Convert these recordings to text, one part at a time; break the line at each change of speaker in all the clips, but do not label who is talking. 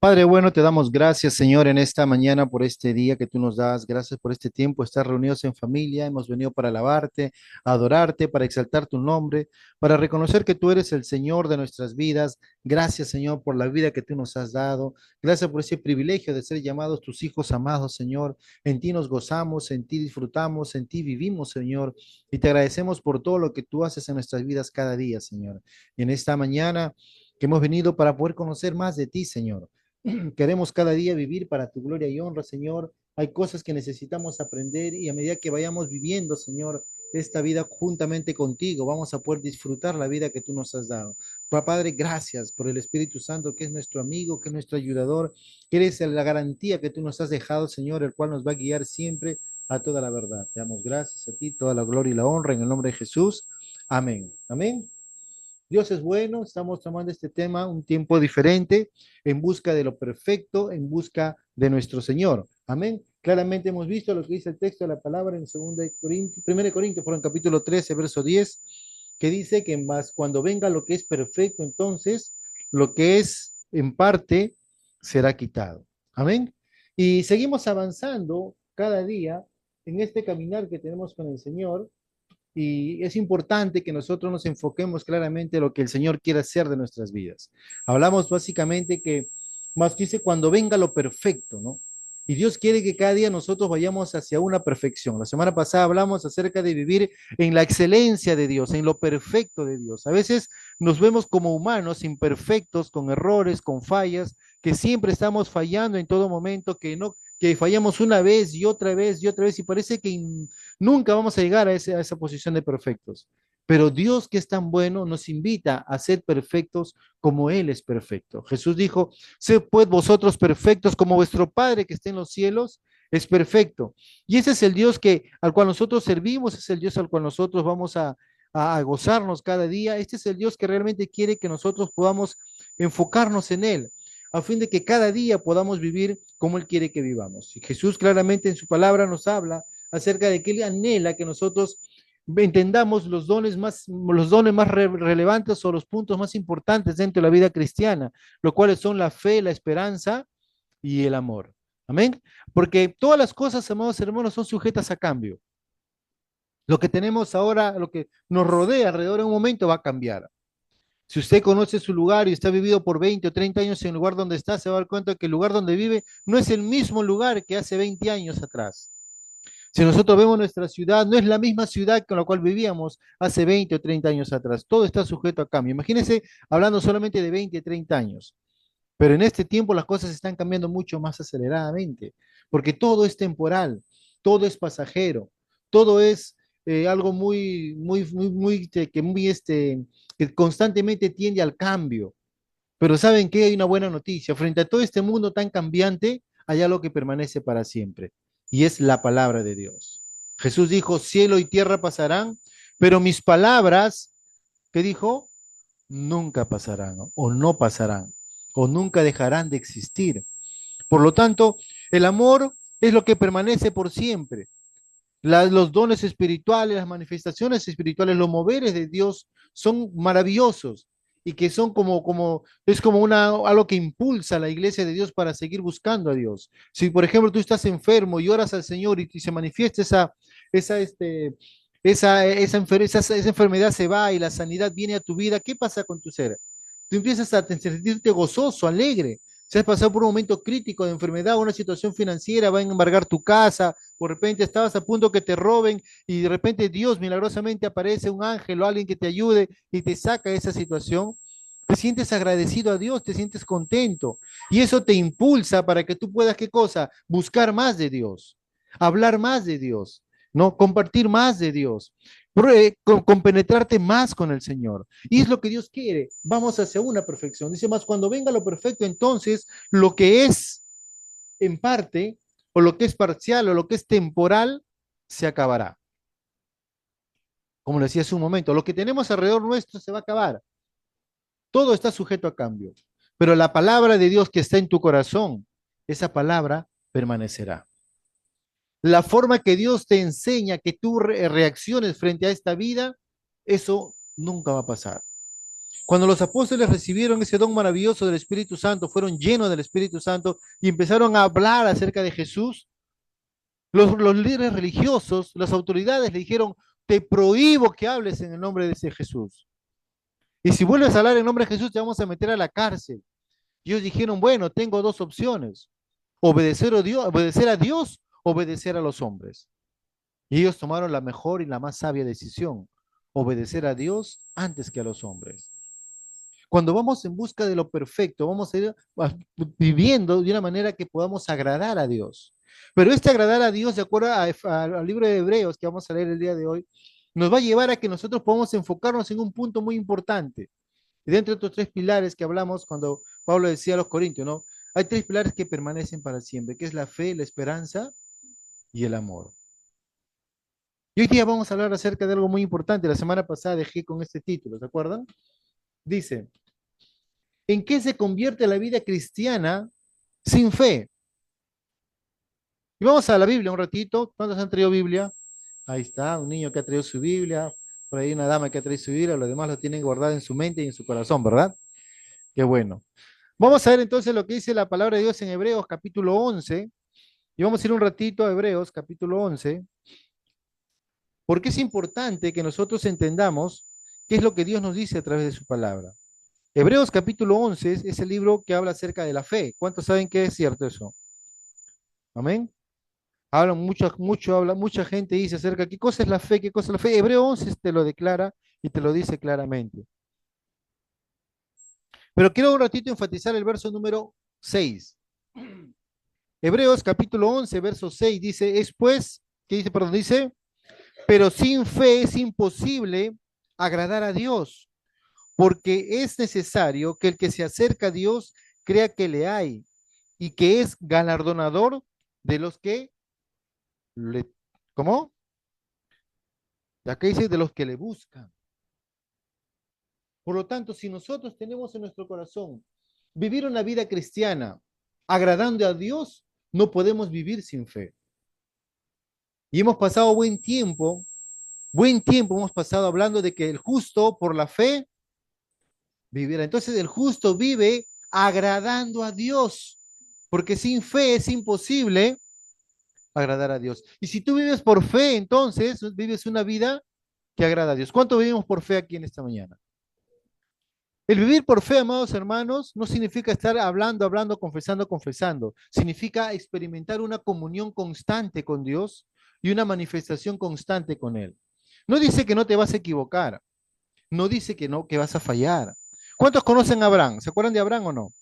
Padre bueno, te damos gracias, Señor, en esta mañana por este día que tú nos das. Gracias por este tiempo, estar reunidos en familia. Hemos venido para alabarte, adorarte, para exaltar tu nombre, para reconocer que tú eres el Señor de nuestras vidas. Gracias, Señor, por la vida que tú nos has dado. Gracias por ese privilegio de ser llamados tus hijos amados, Señor. En ti nos gozamos, en ti disfrutamos, en ti vivimos, Señor. Y te agradecemos por todo lo que tú haces en nuestras vidas cada día, Señor. Y en esta mañana que hemos venido para poder conocer más de ti, Señor. Queremos cada día vivir para tu gloria y honra, Señor. Hay cosas que necesitamos aprender y a medida que vayamos viviendo, Señor, esta vida juntamente contigo, vamos a poder disfrutar la vida que tú nos has dado. Padre, gracias por el Espíritu Santo, que es nuestro amigo, que es nuestro ayudador, que eres la garantía que tú nos has dejado, Señor, el cual nos va a guiar siempre a toda la verdad. Te damos gracias a ti, toda la gloria y la honra en el nombre de Jesús. Amén. Amén. Dios es bueno, estamos tomando este tema un tiempo diferente, en busca de lo perfecto, en busca de nuestro Señor. Amén. Claramente hemos visto lo que dice el texto de la palabra en 1 Corintios, por el capítulo 13, verso 10, que dice que más cuando venga lo que es perfecto, entonces lo que es en parte será quitado. Amén. Y seguimos avanzando cada día en este caminar que tenemos con el Señor, y es importante que nosotros nos enfoquemos claramente en lo que el Señor quiere hacer de nuestras vidas. Hablamos básicamente que, más dice, cuando venga lo perfecto, ¿no? Y Dios quiere que cada día nosotros vayamos hacia una perfección. La semana pasada hablamos acerca de vivir en la excelencia de Dios, en lo perfecto de Dios. A veces nos vemos como humanos imperfectos, con errores, con fallas, que siempre estamos fallando en todo momento, que fallamos una vez y otra vez y otra vez, y parece que nunca vamos a llegar a esa posición de perfectos. Pero Dios, que es tan bueno, nos invita a ser perfectos como Él es perfecto. Jesús dijo, sed pues vosotros perfectos como vuestro Padre que está en los cielos es perfecto. Y ese es el Dios al cual nosotros servimos, es el Dios al cual nosotros vamos a gozarnos cada día. Este es el Dios que realmente quiere que nosotros podamos enfocarnos en Él, a fin de que cada día podamos vivir como Él quiere que vivamos. Y Jesús claramente en su palabra nos habla acerca de que Él anhela que nosotros entendamos los dones más relevantes o los puntos más importantes dentro de la vida cristiana, los cuales son la fe, la esperanza y el amor. Amén. Porque todas las cosas, amados hermanos, son sujetas a cambio. Lo que tenemos ahora, lo que nos rodea alrededor en un momento va a cambiar. Si usted conoce su lugar y está vivido por 20 o 30 años en el lugar donde está, se va a dar cuenta que el lugar donde vive no es el mismo lugar que hace 20 años atrás. Si nosotros vemos nuestra ciudad, no es la misma ciudad con la cual vivíamos hace 20 o 30 años atrás. Todo está sujeto a cambio. Imagínense hablando solamente de 20 o 30 años. Pero en este tiempo las cosas están cambiando mucho más aceleradamente, porque todo es temporal, todo es pasajero, todo es algo que constantemente tiende al cambio. Pero ¿saben qué? Hay una buena noticia. Frente a todo este mundo tan cambiante, hay algo que permanece para siempre, y es la palabra de Dios. Jesús dijo, cielo y tierra pasarán, pero mis palabras, ¿qué dijo? Nunca pasarán, o no pasarán, o nunca dejarán de existir. Por lo tanto, el amor es lo que permanece por siempre. Los dones espirituales, las manifestaciones espirituales, los moveres de Dios son maravillosos y que son es como algo que impulsa a la iglesia de Dios para seguir buscando a Dios. Si, por ejemplo, tú estás enfermo y oras al Señor y se manifiesta esa, este, esa enfermedad se va y la sanidad viene a tu vida, ¿qué pasa con tu ser? Tú empiezas a sentirte gozoso, alegre. Si has pasado por un momento crítico de enfermedad, una situación financiera, va a embargar tu casa, por repente estabas a punto que te roben y de repente Dios milagrosamente aparece un ángel o alguien que te ayude y te saca de esa situación, te sientes agradecido a Dios, te sientes contento y eso te impulsa para que tú puedas, ¿qué cosa? Buscar más de Dios, hablar más de Dios, ¿no? Compartir más de Dios, compenetrarte más con el Señor. Y es lo que Dios quiere. Vamos hacia una perfección. Dice más, cuando venga lo perfecto, entonces lo que es en parte, o lo que es parcial, o lo que es temporal, se acabará. Como le decía hace un momento, lo que tenemos alrededor nuestro se va a acabar. Todo está sujeto a cambio. Pero la palabra de Dios que está en tu corazón, esa palabra permanecerá. La forma que Dios te enseña que tú reacciones frente a esta vida, eso nunca va a pasar. Cuando los apóstoles recibieron ese don maravilloso del Espíritu Santo, fueron llenos del Espíritu Santo y empezaron a hablar acerca de Jesús, los líderes religiosos, las autoridades le dijeron, te prohíbo que hables en el nombre de ese Jesús. Y si vuelves a hablar en nombre de Jesús, te vamos a meter a la cárcel. Y ellos dijeron, bueno, tengo dos opciones, obedecer a Dios, obedecer a los hombres. Y ellos tomaron la mejor y la más sabia decisión, obedecer a Dios antes que a los hombres. Cuando vamos en busca de lo perfecto, vamos a ir viviendo de una manera que podamos agradar a Dios. Pero este agradar a Dios, de acuerdo al libro de Hebreos que vamos a leer el día de hoy, nos va a llevar a que nosotros podamos enfocarnos en un punto muy importante. Y dentro de estos tres pilares que hablamos cuando Pablo decía a los Corintios, ¿no? Hay tres pilares que permanecen para siempre, que es la fe, la esperanza y el amor. Y hoy día vamos a hablar acerca de algo muy importante. La semana pasada dejé con este título, ¿se acuerdan? Dice, ¿en qué se convierte la vida cristiana sin fe? Y vamos a la Biblia un ratito. ¿Cuántos han traído Biblia? Ahí está, un niño que ha traído su Biblia, por ahí una dama que ha traído su Biblia, los demás lo tienen guardado en su mente y en su corazón, ¿verdad? Qué bueno. Vamos a ver entonces lo que dice la palabra de Dios en Hebreos capítulo 11, y vamos a ir un ratito a Hebreos capítulo 11, porque es importante que nosotros entendamos qué es lo que Dios nos dice a través de su palabra. Hebreos capítulo 11 es el libro que habla acerca de la fe. ¿Cuántos saben que es cierto eso? Amén. Hablan mucha gente dice acerca de qué cosa es la fe, qué cosa es la fe. Hebreo 11 te lo declara y te lo dice claramente. Pero quiero un ratito enfatizar el verso número 6. Hebreos capítulo 11, verso 6 dice, es pues, ¿qué dice? Perdón, dice, pero sin fe es imposible agradar a Dios, porque es necesario que el que se acerca a Dios crea que le hay y que es galardonador de los que le, ¿cómo? Acá dice de los que le buscan. Por lo tanto, si nosotros tenemos en nuestro corazón vivir una vida cristiana agradando a Dios, no podemos vivir sin fe. Y hemos pasado buen tiempo hemos pasado hablando de que el justo por la fe vivirá. Entonces el justo vive agradando a Dios, porque sin fe es imposible agradar a Dios. Y si tú vives por fe, entonces vives una vida que agrada a Dios. ¿Cuánto vivimos por fe aquí en esta mañana? El vivir por fe, amados hermanos, no significa estar hablando, confesando, confesando. Significa experimentar una comunión constante con Dios y una manifestación constante con Él. No dice que no te vas a equivocar. No dice que no, que vas a fallar. ¿Cuántos conocen a Abraham? ¿Se acuerdan de Abraham o no?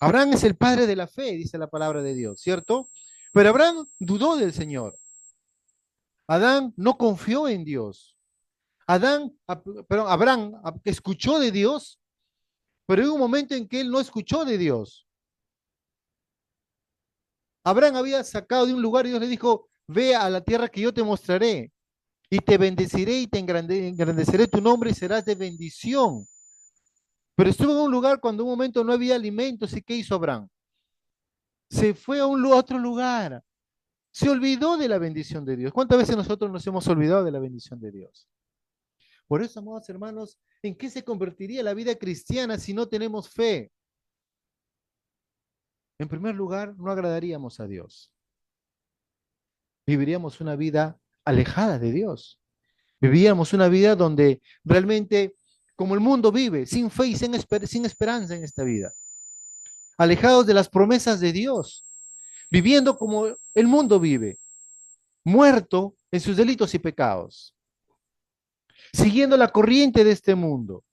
Abraham es el padre de la fe, dice la palabra de Dios, ¿cierto? Pero Abraham dudó del Señor. Adán no confió en Dios. Abraham escuchó de Dios, pero hubo un momento en que él no escuchó de Dios. Abraham había sacado de un lugar y Dios le dijo, ve a la tierra que yo te mostraré y te bendeciré y te engrandeceré tu nombre y serás de bendición. Pero estuvo en un lugar cuando en un momento no había alimentos y ¿qué hizo Abraham? Se fue a otro lugar. Se olvidó de la bendición de Dios. ¿Cuántas veces nosotros nos hemos olvidado de la bendición de Dios? Por eso, amados hermanos, ¿en qué se convertiría la vida cristiana si no tenemos fe? En primer lugar, no agradaríamos a Dios. Viviríamos una vida alejada de Dios. Viviríamos una vida donde realmente, como el mundo vive, sin fe y sin esperanza en esta vida. Alejados de las promesas de Dios. Viviendo como el mundo vive. Muerto en sus delitos y pecados. Siguiendo la corriente de este mundo.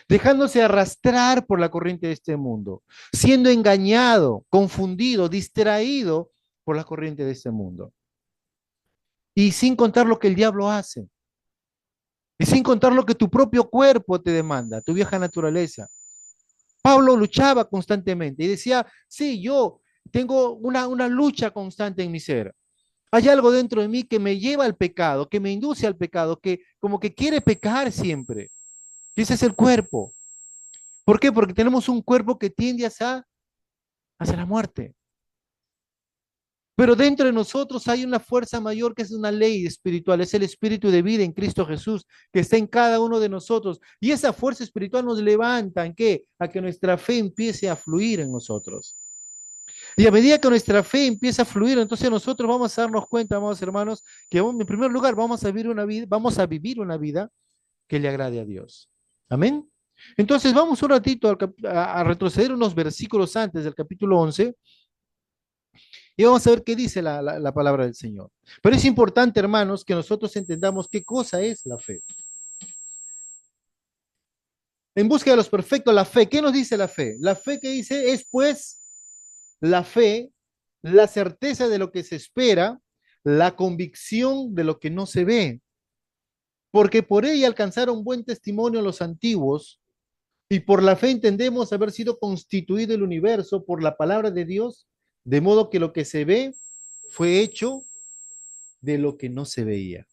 Dejándose arrastrar por la corriente de este mundo, siendo engañado, confundido, distraído por la corriente de este mundo. Y sin contar lo que el diablo hace. Y sin contar lo que tu propio cuerpo te demanda, tu vieja naturaleza. Pablo luchaba constantemente y decía, sí, yo tengo una lucha constante en mi ser. Hay algo dentro de mí que me lleva al pecado, que me induce al pecado, que como que quiere pecar siempre. Y ese es el cuerpo. ¿Por qué? Porque tenemos un cuerpo que tiende hacia la muerte. Pero dentro de nosotros hay una fuerza mayor que es una ley espiritual, es el espíritu de vida en Cristo Jesús que está en cada uno de nosotros. Y esa fuerza espiritual nos levanta, ¿en qué? A que nuestra fe empiece a fluir en nosotros. Y a medida que nuestra fe empieza a fluir, entonces nosotros vamos a darnos cuenta, amados hermanos, que en primer lugar vamos a vivir una vida que le agrade a Dios. Amén. Entonces vamos un ratito a retroceder unos versículos antes del capítulo 11 y vamos a ver qué dice la palabra del Señor. Pero es importante, hermanos, que nosotros entendamos qué cosa es la fe. En busca de los perfectos, la fe. ¿Qué nos dice la fe? La fe que dice es pues la fe, la certeza de lo que se espera, la convicción de lo que no se ve. Porque por ella alcanzaron buen testimonio los antiguos y por la fe entendemos haber sido constituido el universo por la palabra de Dios, de modo que lo que se ve fue hecho de lo que no se veía.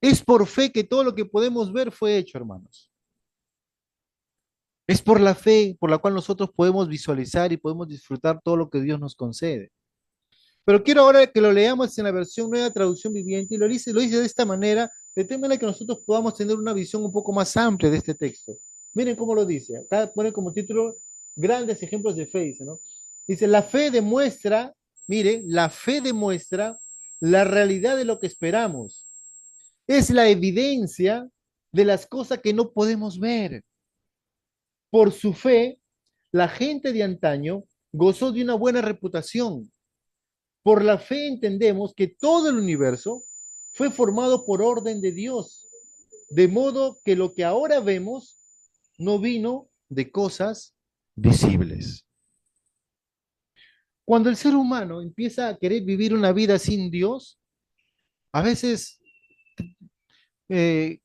Es por fe que todo lo que podemos ver fue hecho, hermanos. Es por la fe por la cual nosotros podemos visualizar y podemos disfrutar todo lo que Dios nos concede. Pero quiero ahora que lo leamos en la versión nueva traducción viviente y lo dice de esta manera, de tal manera que nosotros podamos tener una visión un poco más amplia de este texto. Miren cómo lo dice. Acá pone como título grandes ejemplos de fe, dice, ¿no? Dice, la fe demuestra, mire, la fe demuestra la realidad de lo que esperamos. Es la evidencia de las cosas que no podemos ver. Por su fe, la gente de antaño gozó de una buena reputación. Por la fe entendemos que todo el universo fue formado por orden de Dios, de modo que lo que ahora vemos no vino de cosas visibles. Cuando el ser humano empieza a querer vivir una vida sin Dios, a veces eh,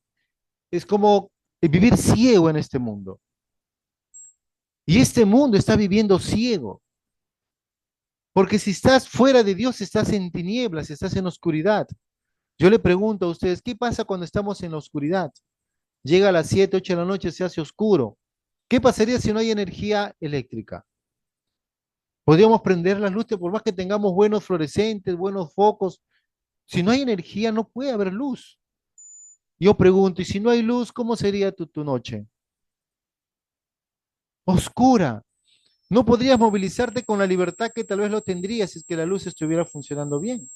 es como vivir ciego en este mundo. Y este mundo está viviendo ciego. Porque si estás fuera de Dios, estás en tinieblas, estás en oscuridad. Yo le pregunto a ustedes, ¿qué pasa cuando estamos en la oscuridad? Llega a las 7, 8 de la noche, se hace oscuro. ¿Qué pasaría si no hay energía eléctrica? Podríamos prender las luces por más que tengamos buenos fluorescentes, buenos focos. Si no hay energía, no puede haber luz. Yo pregunto, ¿y si no hay luz, cómo sería tu noche? Oscura. No podrías movilizarte con la libertad que tal vez lo tendrías si es que la luz estuviera funcionando bien.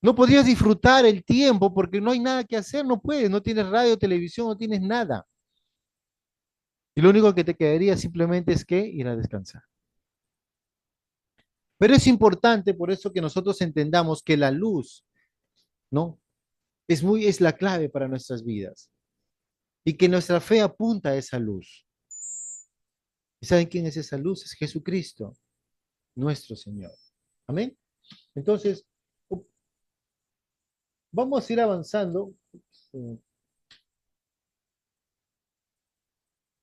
No podrías disfrutar el tiempo porque no hay nada que hacer, no puedes, no tienes radio, televisión, no tienes nada. Y lo único que te quedaría simplemente es que ir a descansar. Pero es importante por eso que nosotros entendamos que la luz, ¿no? Es la clave para nuestras vidas y que nuestra fe apunta a esa luz. ¿Y saben quién es esa luz? Es Jesucristo, nuestro Señor. Amén. Entonces, vamos a ir avanzando.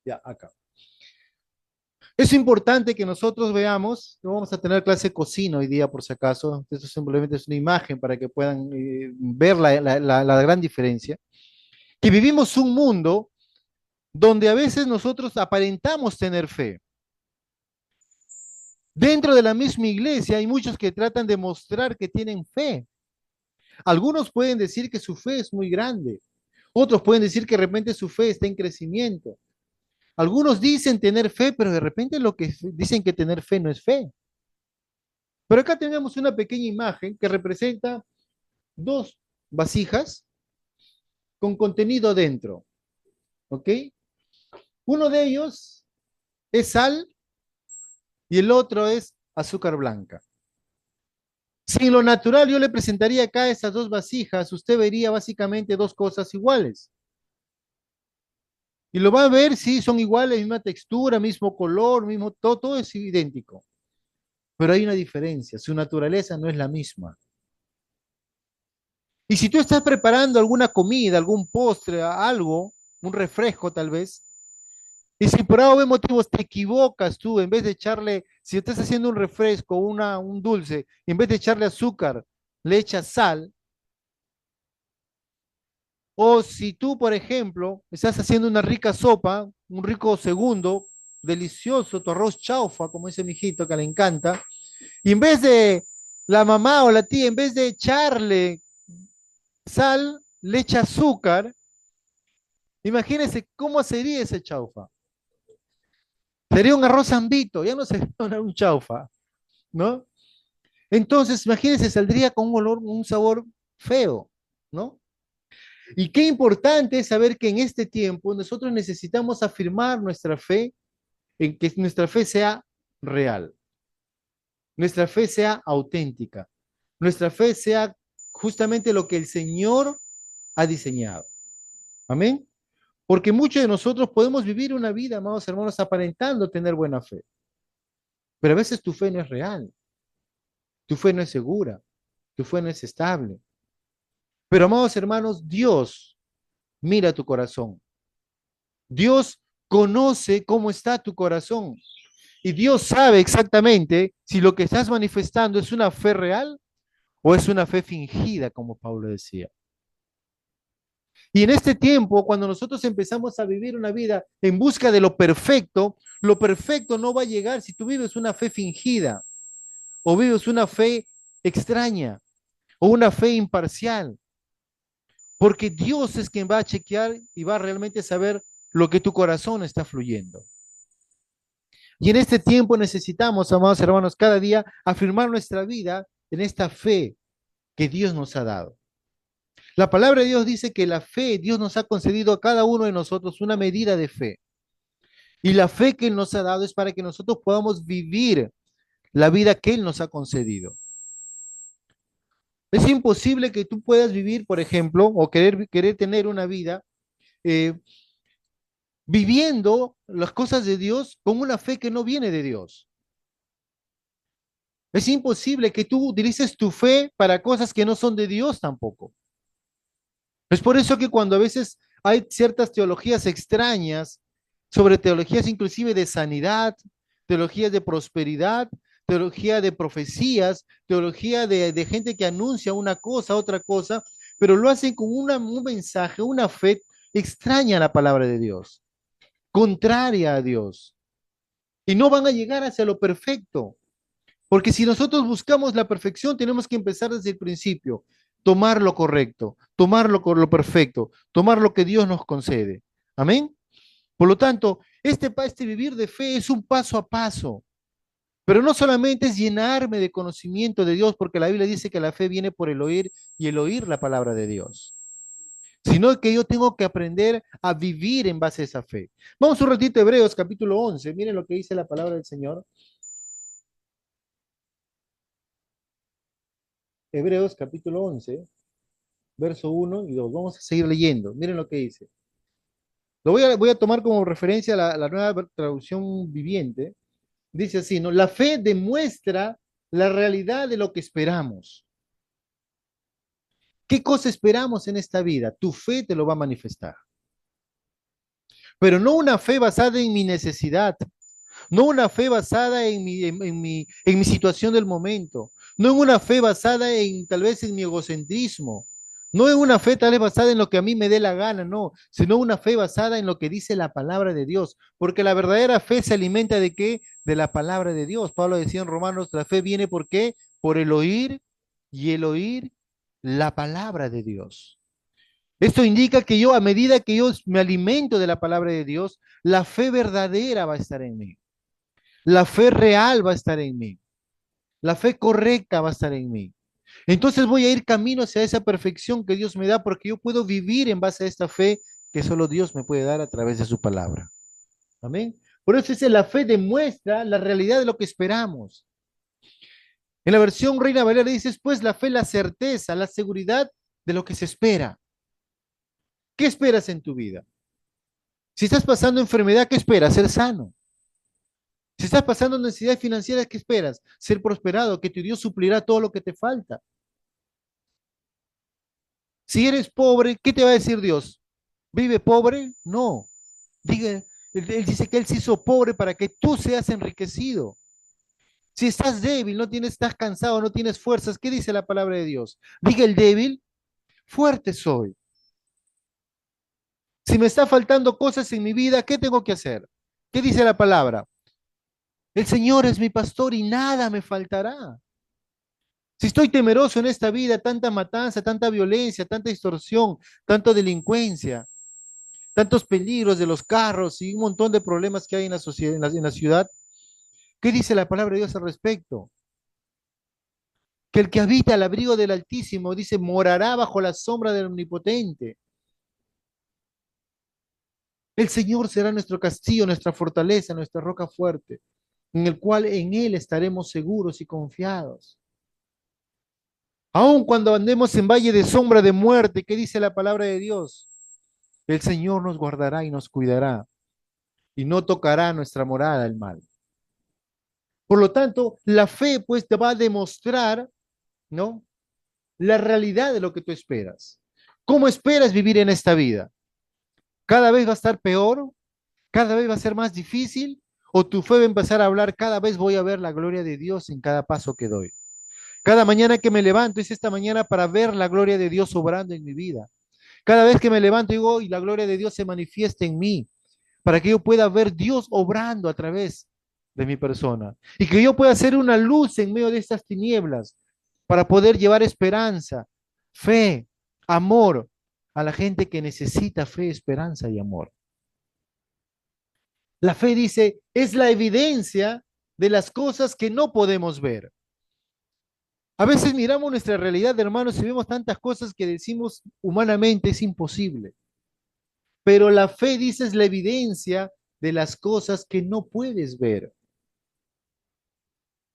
Ya, acá. Es importante que nosotros veamos, no vamos a tener clase de cocina hoy día por si acaso, esto simplemente es una imagen para que puedan ver la gran diferencia, que vivimos un mundo donde a veces nosotros aparentamos tener fe. Dentro de la misma iglesia hay muchos que tratan de mostrar que tienen fe. Algunos pueden decir que su fe es muy grande, otros pueden decir que de repente su fe está en crecimiento. Algunos dicen tener fe, pero de repente lo que dicen que tener fe no es fe. Pero acá tenemos una pequeña imagen que representa dos vasijas con contenido dentro, ¿ok? Uno de ellos es sal y el otro es azúcar blanca. Si en lo natural yo le presentaría acá esas dos vasijas, usted vería básicamente dos cosas iguales. Y lo va a ver si son iguales, misma textura, mismo color, mismo todo, todo es idéntico. Pero hay una diferencia, su naturaleza no es la misma. Y si tú estás preparando alguna comida, algún postre, algo, un refresco tal vez, y si por algún motivo te equivocas tú, en vez de echarle, si estás haciendo un refresco, un dulce, en vez de echarle azúcar, le echas sal, o si tú, por ejemplo, estás haciendo una rica sopa, un rico segundo, delicioso, tu arroz chaufa, como dice mi hijito, que le encanta, Y en vez de la mamá o la tía, en vez de echarle sal, le echa azúcar. Imagínense cómo sería ese chaufa. Sería un arroz zambito, ya no sería un chaufa, ¿no? Entonces, imagínense, saldría con un olor, un sabor feo, ¿no? Y qué importante es saber que en este tiempo nosotros necesitamos afirmar nuestra fe, en que nuestra fe sea real, nuestra fe sea auténtica, nuestra fe sea justamente lo que el Señor ha diseñado. Amén. Porque muchos de nosotros podemos vivir una vida, amados hermanos, aparentando tener buena fe, pero a veces tu fe no es real, tu fe no es segura, tu fe no es estable. Pero, amados hermanos, Dios mira tu corazón. Dios conoce cómo está tu corazón. Y Dios sabe exactamente si lo que estás manifestando es una fe real o es una fe fingida, como Pablo decía. Y en este tiempo, cuando nosotros empezamos a vivir una vida en busca de lo perfecto no va a llegar si tú vives una fe fingida o vives una fe extraña o una fe imparcial, porque Dios es quien va a chequear y va a realmente saber lo que tu corazón está fluyendo. Y en este tiempo necesitamos, amados hermanos, cada día afirmar nuestra vida en esta fe que Dios nos ha dado. La palabra de Dios dice que la fe, Dios nos ha concedido a cada uno de nosotros una medida de fe. Y la fe que Él nos ha dado es para que nosotros podamos vivir la vida que Él nos ha concedido. Es imposible que tú puedas vivir, por ejemplo, o querer tener una vida eh, viviendo las cosas de Dios con una fe que no viene de Dios. Es imposible que tú utilices tu fe para cosas que no son de Dios tampoco. Es por eso que cuando a veces hay ciertas teologías extrañas, sobre teologías inclusive de sanidad, teologías de prosperidad, teología de profecías, teología de gente que anuncia una cosa, otra cosa, pero lo hacen con un mensaje, una fe extraña a la palabra de Dios, contraria a Dios. Y no van a llegar hacia lo perfecto. Porque si nosotros buscamos la perfección, tenemos que empezar desde el principio, tomar lo correcto, tomar lo perfecto, tomar lo que Dios nos concede. Amén. Por lo tanto, este vivir de fe es un paso a paso, pero no solamente es llenarme de conocimiento de Dios, porque la Biblia dice que la fe viene por el oír y el oír la palabra de Dios, sino que yo tengo que aprender a vivir en base a esa fe. Vamos un ratito a Hebreos capítulo 11, miren lo que dice la palabra del Señor. Hebreos capítulo 11, verso 1 y 2. Vamos a seguir leyendo. Miren lo que dice. Voy a tomar como referencia la nueva traducción viviente. Dice así, ¿no? La fe demuestra la realidad de lo que esperamos. ¿Qué cosa esperamos en esta vida? Tu fe te lo va a manifestar. Pero no una fe basada en mi necesidad, no una fe basada en mi situación del momento, no en una fe basada en tal vez en mi egocentrismo, no en una fe tal vez basada en lo que a mí me dé la gana, no, sino una fe basada en lo que dice la palabra de Dios, porque la verdadera fe se alimenta de qué? De la palabra de Dios. Pablo decía en Romanos, la fe viene ¿por qué? Por el oír y el oír la palabra de Dios. Esto indica que yo, a medida que yo me alimento de la palabra de Dios, la fe verdadera va a estar en mí. La fe real va a estar en mí. La fe correcta va a estar en mí. Entonces voy a ir camino hacia esa perfección que Dios me da porque yo puedo vivir en base a esta fe que solo Dios me puede dar a través de su palabra. Amén. Por eso dice, la fe demuestra la realidad de lo que esperamos. En la versión Reina Valera dice, pues la fe, la certeza, la seguridad de lo que se espera. ¿Qué esperas en tu vida? Si estás pasando enfermedad, ¿qué esperas? Ser sano. Si estás pasando necesidades financieras, ¿qué esperas? Ser prosperado, que tu Dios suplirá todo lo que te falta. Si eres pobre, ¿qué te va a decir Dios? ¿Vive pobre? No. Diga, él dice que Él se hizo pobre para que tú seas enriquecido. Si estás débil, estás cansado, no tienes fuerzas, ¿qué dice la palabra de Dios? Diga el débil, fuerte soy. Si me está faltando cosas en mi vida, ¿qué tengo que hacer? ¿Qué dice la palabra? El Señor es mi pastor y nada me faltará. Si estoy temeroso en esta vida, tanta matanza, tanta violencia, tanta extorsión, tanta delincuencia, tantos peligros de los carros y un montón de problemas que hay en la sociedad, en la ciudad, ¿qué dice la palabra de Dios al respecto? Que el que habita al abrigo del Altísimo, dice, morará bajo la sombra del Omnipotente. El Señor será nuestro castillo, nuestra fortaleza, nuestra roca fuerte, en el cual en Él estaremos seguros y confiados. Aun cuando andemos en valle de sombra de muerte, ¿qué dice la palabra de Dios? El Señor nos guardará y nos cuidará y no tocará nuestra morada el mal. Por lo tanto, la fe pues te va a demostrar, ¿no? La realidad de lo que tú esperas. ¿Cómo esperas vivir en esta vida? ¿Cada vez va a estar peor? ¿Cada vez va a ser más difícil? ¿O tu fe va a empezar a hablar, cada vez voy a ver la gloria de Dios en cada paso que doy? Cada mañana que me levanto es esta mañana para ver la gloria de Dios obrando en mi vida. Cada vez que me levanto digo, y la gloria de Dios se manifiesta en mí, para que yo pueda ver Dios obrando a través de mi persona y que yo pueda ser una luz en medio de estas tinieblas para poder llevar esperanza, fe, amor a la gente que necesita fe, esperanza y amor. La fe dice, es la evidencia de las cosas que no podemos ver. A veces miramos nuestra realidad, hermanos, y vemos tantas cosas que decimos humanamente es imposible. Pero la fe, dice, es la evidencia de las cosas que no puedes ver.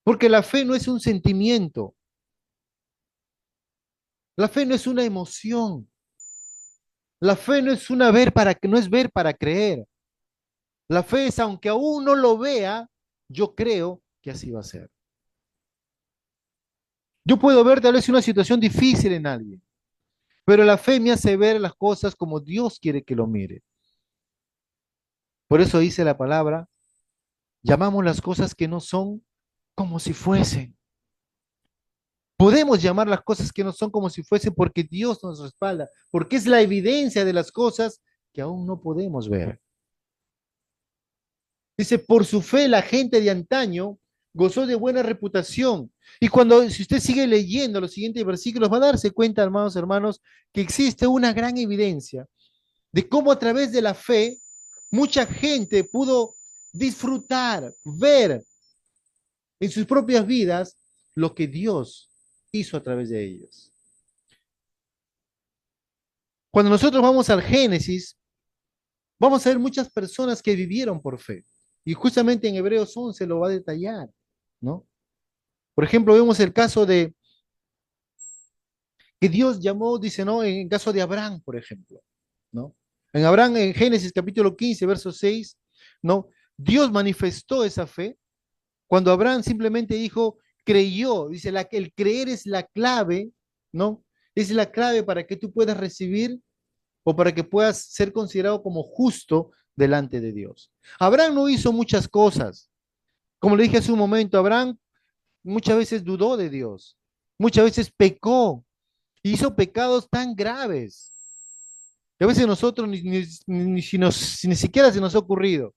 Porque la fe no es un sentimiento, la fe no es una emoción, la fe no es una ver para que no es ver para creer. La fe es aunque aún no lo vea, yo creo que así va a ser. Yo puedo ver tal vez una situación difícil en alguien, pero la fe me hace ver las cosas como Dios quiere que lo mire. Por eso dice la palabra, llamamos las cosas que no son como si fuesen. Podemos llamar las cosas que no son como si fuesen porque Dios nos respalda, porque es la evidencia de las cosas que aún no podemos ver. Dice, por su fe la gente de antaño gozó de buena reputación. Y cuando, si usted sigue leyendo los siguientes versículos, va a darse cuenta, hermanos, hermanos, que existe una gran evidencia de cómo a través de la fe mucha gente pudo disfrutar, ver en sus propias vidas lo que Dios hizo a través de ellos. Cuando nosotros vamos al Génesis, vamos a ver muchas personas que vivieron por fe. Y justamente en Hebreos 11 lo va a detallar, ¿no? Por ejemplo, vemos el caso de que Dios llamó, dice, ¿no? En caso de Abraham, por ejemplo, ¿no? En Abraham, en Génesis capítulo 15, verso 6, ¿no? Dios manifestó esa fe cuando Abraham simplemente dijo, creyó, dice, el creer es la clave, ¿no? Es la clave para que tú puedas recibir o para que puedas ser considerado como justo delante de Dios. Abraham no hizo muchas cosas. Como le dije hace un momento, Abraham muchas veces dudó de Dios, muchas veces pecó, hizo pecados tan graves. Que a veces nosotros ni siquiera se nos ha ocurrido.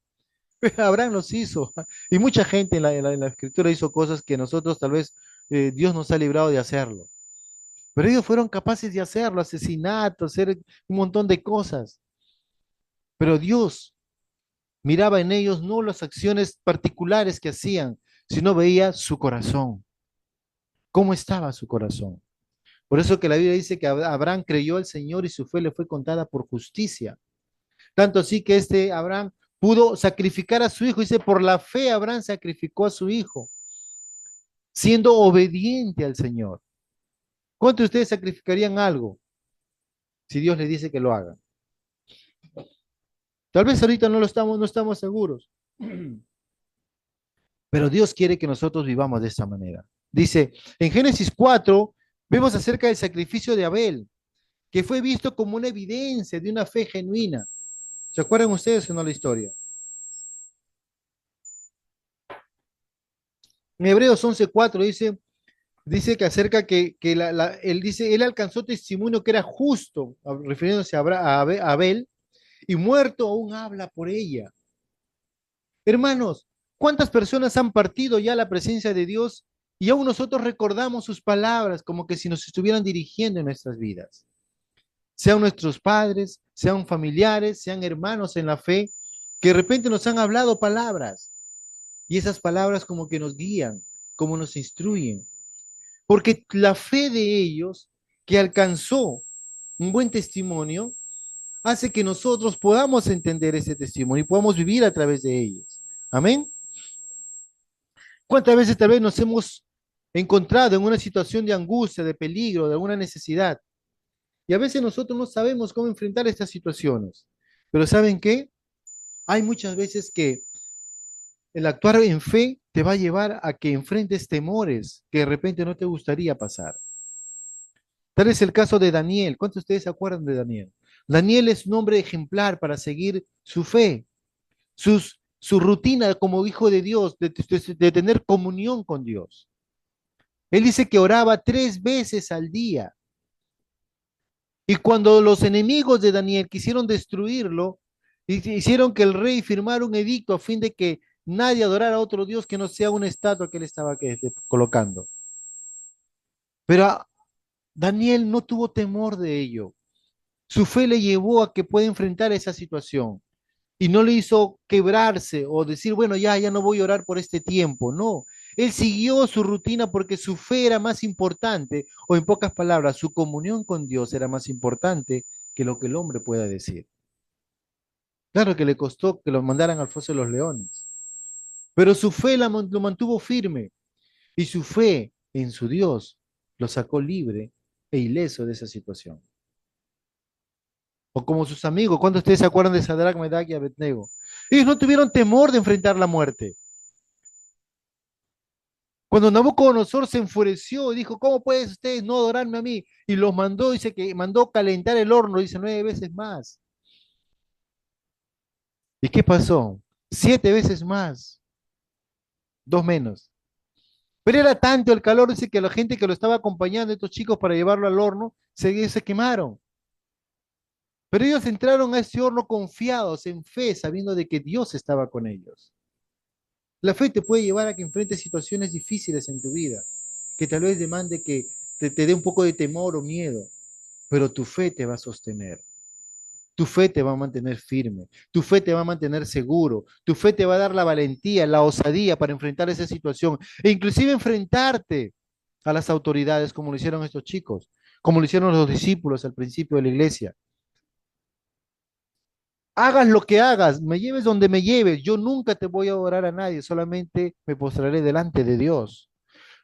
Abraham los hizo. Y mucha gente en la escritura hizo cosas que nosotros tal vez Dios nos ha librado de hacerlo. Pero ellos fueron capaces de hacerlo, asesinatos, hacer un montón de cosas. Pero Dios miraba en ellos no las acciones particulares que hacían, sino veía su corazón. ¿Cómo estaba su corazón? Por eso que la Biblia dice que Abraham creyó al Señor y su fe le fue contada por justicia. Tanto así que este Abraham pudo sacrificar a su hijo. Dice, por la fe Abraham sacrificó a su hijo, siendo obediente al Señor. ¿Cuántos de ustedes sacrificarían algo si Dios les dice que lo hagan? Tal vez ahorita no estamos seguros, pero Dios quiere que nosotros vivamos de esta manera. Dice, en Génesis 4, vemos acerca del sacrificio de Abel, que fue visto como una evidencia de una fe genuina. ¿Se acuerdan ustedes o no la historia? En Hebreos 11:4 dice que acerca él dice, él alcanzó testimonio que era justo, refiriéndose a Abel, y muerto aún habla por ella. Hermanos, ¿Cuántas personas han partido ya a la presencia de Dios y aún nosotros recordamos sus palabras como que si nos estuvieran dirigiendo en nuestras vidas? Sean nuestros padres, sean familiares, sean hermanos en la fe, que de repente nos han hablado palabras y esas palabras como que nos guían, como nos instruyen, porque la fe de ellos que alcanzó un buen testimonio hace que nosotros podamos entender ese testimonio y podamos vivir a través de ellos. Amén. ¿Cuántas veces tal vez nos hemos encontrado en una situación de angustia, de peligro, de alguna necesidad? Y a veces nosotros no sabemos cómo enfrentar estas situaciones. Pero ¿saben qué? Hay muchas veces que el actuar en fe te va a llevar a que enfrentes temores que de repente no te gustaría pasar. Tal es el caso de Daniel. ¿Cuántos de ustedes se acuerdan de Daniel? Daniel es un hombre ejemplar para seguir su fe, su rutina como hijo de Dios, de tener comunión con Dios. Él dice que oraba 3 veces al día. Y cuando los enemigos de Daniel quisieron destruirlo, hicieron que el rey firmara un edicto a fin de que nadie adorara a otro Dios que no sea una estatua que él estaba colocando. Pero Daniel no tuvo temor de ello. Su fe le llevó a que pueda enfrentar esa situación y no le hizo quebrarse o decir, bueno, ya no voy a orar por este tiempo. No, él siguió su rutina porque su fe era más importante, o en pocas palabras, su comunión con Dios era más importante que lo que el hombre pueda decir. Claro que le costó que lo mandaran al foso de los leones, pero su fe lo mantuvo firme y su fe en su Dios lo sacó libre e ileso de esa situación. O como sus amigos, ¿cuántos de ustedes se acuerdan de Sadrach, Medach y Abednego? Ellos no tuvieron temor de enfrentar la muerte. Cuando Nabucodonosor se enfureció y dijo, ¿cómo pueden ustedes no adorarme a mí? Y los mandó, dice que mandó calentar el horno, dice 9 veces más. ¿Y qué pasó? 7 veces más, dos menos. Pero era tanto el calor, dice que la gente que lo estaba acompañando, estos chicos, para llevarlo al horno, se quemaron. Pero ellos entraron a ese horno confiados, en fe, sabiendo de que Dios estaba con ellos. La fe te puede llevar a que enfrentes situaciones difíciles en tu vida, que tal vez demande que te dé un poco de temor o miedo, pero tu fe te va a sostener. Tu fe te va a mantener firme, tu fe te va a mantener seguro, tu fe te va a dar la valentía, la osadía para enfrentar esa situación e inclusive enfrentarte a las autoridades como lo hicieron estos chicos, como lo hicieron los discípulos al principio de la iglesia. Hagas lo que hagas, me lleves donde me lleves, yo nunca te voy a adorar a nadie, solamente me postraré delante de Dios.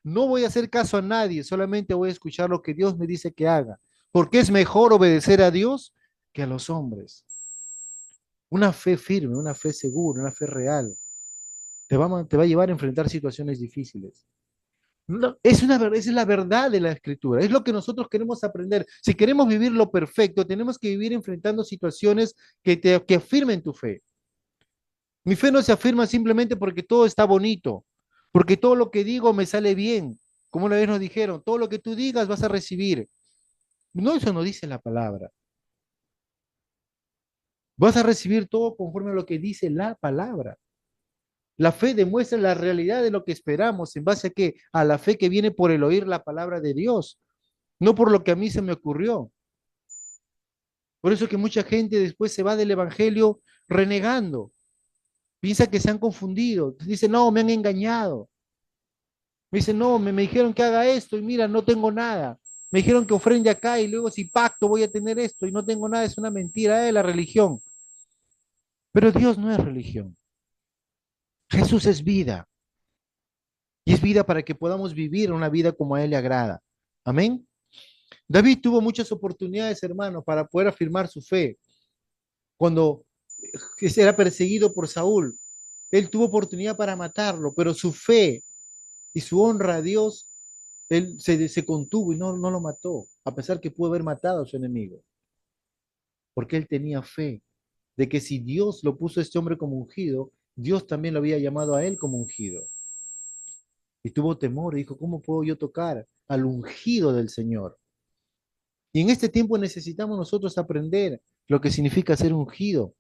No voy a hacer caso a nadie, solamente voy a escuchar lo que Dios me dice que haga, porque es mejor obedecer a Dios que a los hombres. Una fe firme, una fe segura, una fe real, te va a llevar a enfrentar situaciones difíciles. No, esa es la verdad de la escritura, es lo que nosotros queremos aprender. Si queremos vivir lo perfecto, tenemos que vivir enfrentando situaciones que afirmen tu fe. Mi fe no se afirma simplemente porque todo está bonito, porque todo lo que digo me sale bien. Como una vez nos dijeron, todo lo que tú digas vas a recibir. No, eso no dice la palabra. Vas a recibir todo conforme a lo que dice la palabra. La fe demuestra la realidad de lo que esperamos, ¿en base a qué? A la fe que viene por el oír la palabra de Dios, no por lo que a mí se me ocurrió. Por eso que mucha gente después se va del evangelio renegando, piensa que se han confundido, dice, no, me han engañado. Me dice, no, me dijeron que haga esto y mira, no tengo nada. Me dijeron que ofrende acá y luego si pacto voy a tener esto y no tengo nada, es una mentira de la religión. Pero Dios no es religión. Jesús es vida. Y es vida para que podamos vivir una vida como a Él le agrada. Amén. David tuvo muchas oportunidades, hermano, para poder afirmar su fe. Cuando era perseguido por Saúl, él tuvo oportunidad para matarlo, pero su fe y su honra a Dios, él se contuvo y no lo mató, a pesar que pudo haber matado a su enemigo, porque él tenía fe de que si Dios lo puso a este hombre como ungido, Dios también lo había llamado a él como ungido. Y tuvo temor y dijo, ¿cómo puedo yo tocar al ungido del Señor? Y en este tiempo necesitamos nosotros aprender lo que significa ser ungido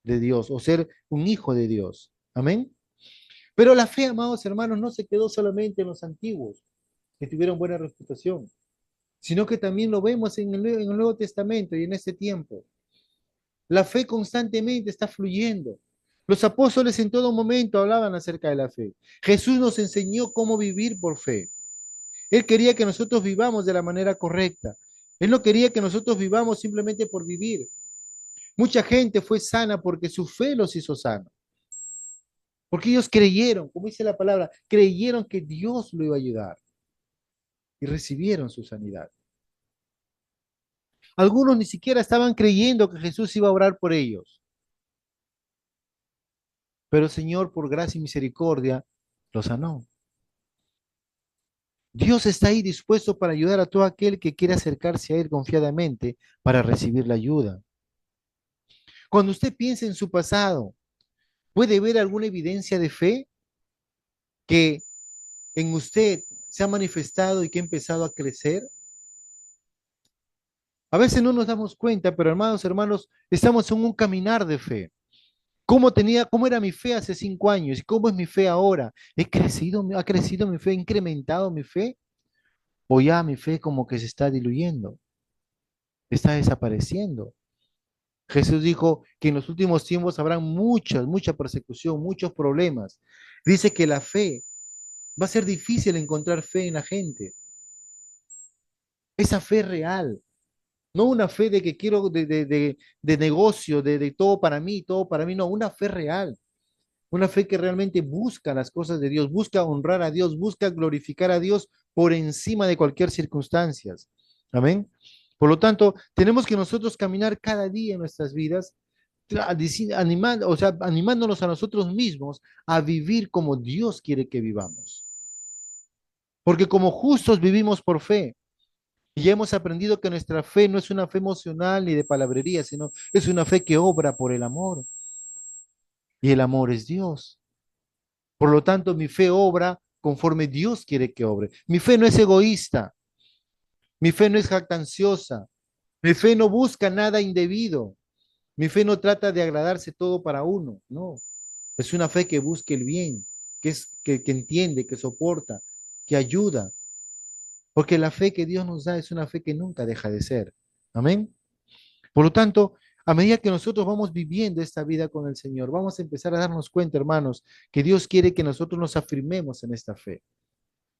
de Dios o ser un hijo de Dios. Amén. Pero la fe, amados hermanos, no se quedó solamente en los antiguos, que tuvieron buena reputación, sino que también lo vemos en el Nuevo Testamento y en este tiempo. La fe constantemente está fluyendo. Los apóstoles en todo momento hablaban acerca de la fe. Jesús nos enseñó cómo vivir por fe. Él quería que nosotros vivamos de la manera correcta. Él no quería que nosotros vivamos simplemente por vivir. Mucha gente fue sana porque su fe los hizo sanos. Porque ellos creyeron, como dice la palabra, creyeron que Dios lo iba a ayudar y recibieron su sanidad. Algunos ni siquiera estaban creyendo que Jesús iba a orar por ellos. Pero el Señor, por gracia y misericordia, los sanó. Dios está ahí dispuesto para ayudar a todo aquel que quiera acercarse a Él confiadamente para recibir la ayuda. Cuando usted piensa en su pasado, ¿puede ver alguna evidencia de fe que en usted se ha manifestado y que ha empezado a crecer? A veces no nos damos cuenta, pero hermanos, hermanos, estamos en un caminar de fe. ¿Cómo era mi fe hace 5 años? ¿Y cómo es mi fe ahora? ¿Ha crecido mi fe? ¿Ha incrementado mi fe? ¿O ya mi fe como que se está diluyendo? Está desapareciendo. Jesús dijo que en los últimos tiempos habrá mucha persecución, muchos problemas. Dice que la fe, va a ser difícil encontrar fe en la gente. Esa fe real, no una fe de que quiero de negocio, de todo para mí, no, una fe real. Una fe que realmente busca las cosas de Dios, busca honrar a Dios, busca glorificar a Dios por encima de cualquier circunstancia. Amén. Por lo tanto, tenemos que nosotros caminar cada día en nuestras vidas, animando, o sea, animándonos a nosotros mismos a vivir como Dios quiere que vivamos. Porque como justos vivimos por fe. Y ya hemos aprendido que nuestra fe no es una fe emocional ni de palabrería, sino es una fe que obra por el amor. Y el amor es Dios. Por lo tanto, mi fe obra conforme Dios quiere que obre. Mi fe no es egoísta, mi fe no es jactanciosa, mi fe no busca nada indebido, mi fe no trata de agradarse todo para uno, no. Es una fe que busca el bien, que entiende, que soporta, que ayuda, porque la fe que Dios nos da es una fe que nunca deja de ser. Amén. Por lo tanto, a medida que nosotros vamos viviendo esta vida con el Señor, vamos a empezar a darnos cuenta, hermanos, que Dios quiere que nosotros nos afirmemos en esta fe.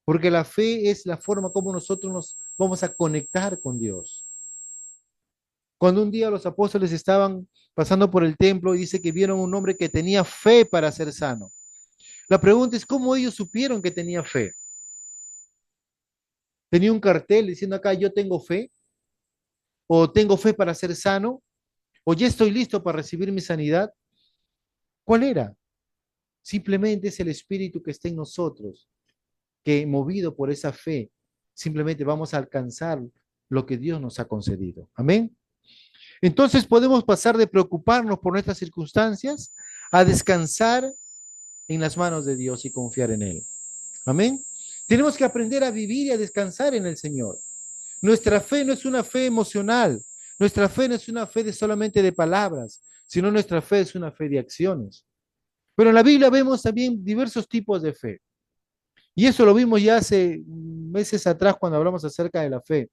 Porque la fe es la forma como nosotros nos vamos a conectar con Dios. Cuando un día los apóstoles estaban pasando por el templo y dice que vieron un hombre que tenía fe para ser sano. La pregunta es, ¿cómo ellos supieron que tenía fe? ¿Tenía un cartel diciendo acá, yo tengo fe? ¿O tengo fe para ser sano? ¿O ya estoy listo para recibir mi sanidad? ¿Cuál era? Simplemente es el Espíritu que está en nosotros, que movido por esa fe, simplemente vamos a alcanzar lo que Dios nos ha concedido. Amén. Entonces podemos pasar de preocuparnos por nuestras circunstancias a descansar en las manos de Dios y confiar en Él. Amén. Tenemos que aprender a vivir y a descansar en el Señor. Nuestra fe no es una fe emocional, nuestra fe no es una fe de solamente de palabras, sino nuestra fe es una fe de acciones. Pero en la Biblia vemos también diversos tipos de fe. Y eso lo vimos ya hace meses atrás cuando hablamos acerca de la fe.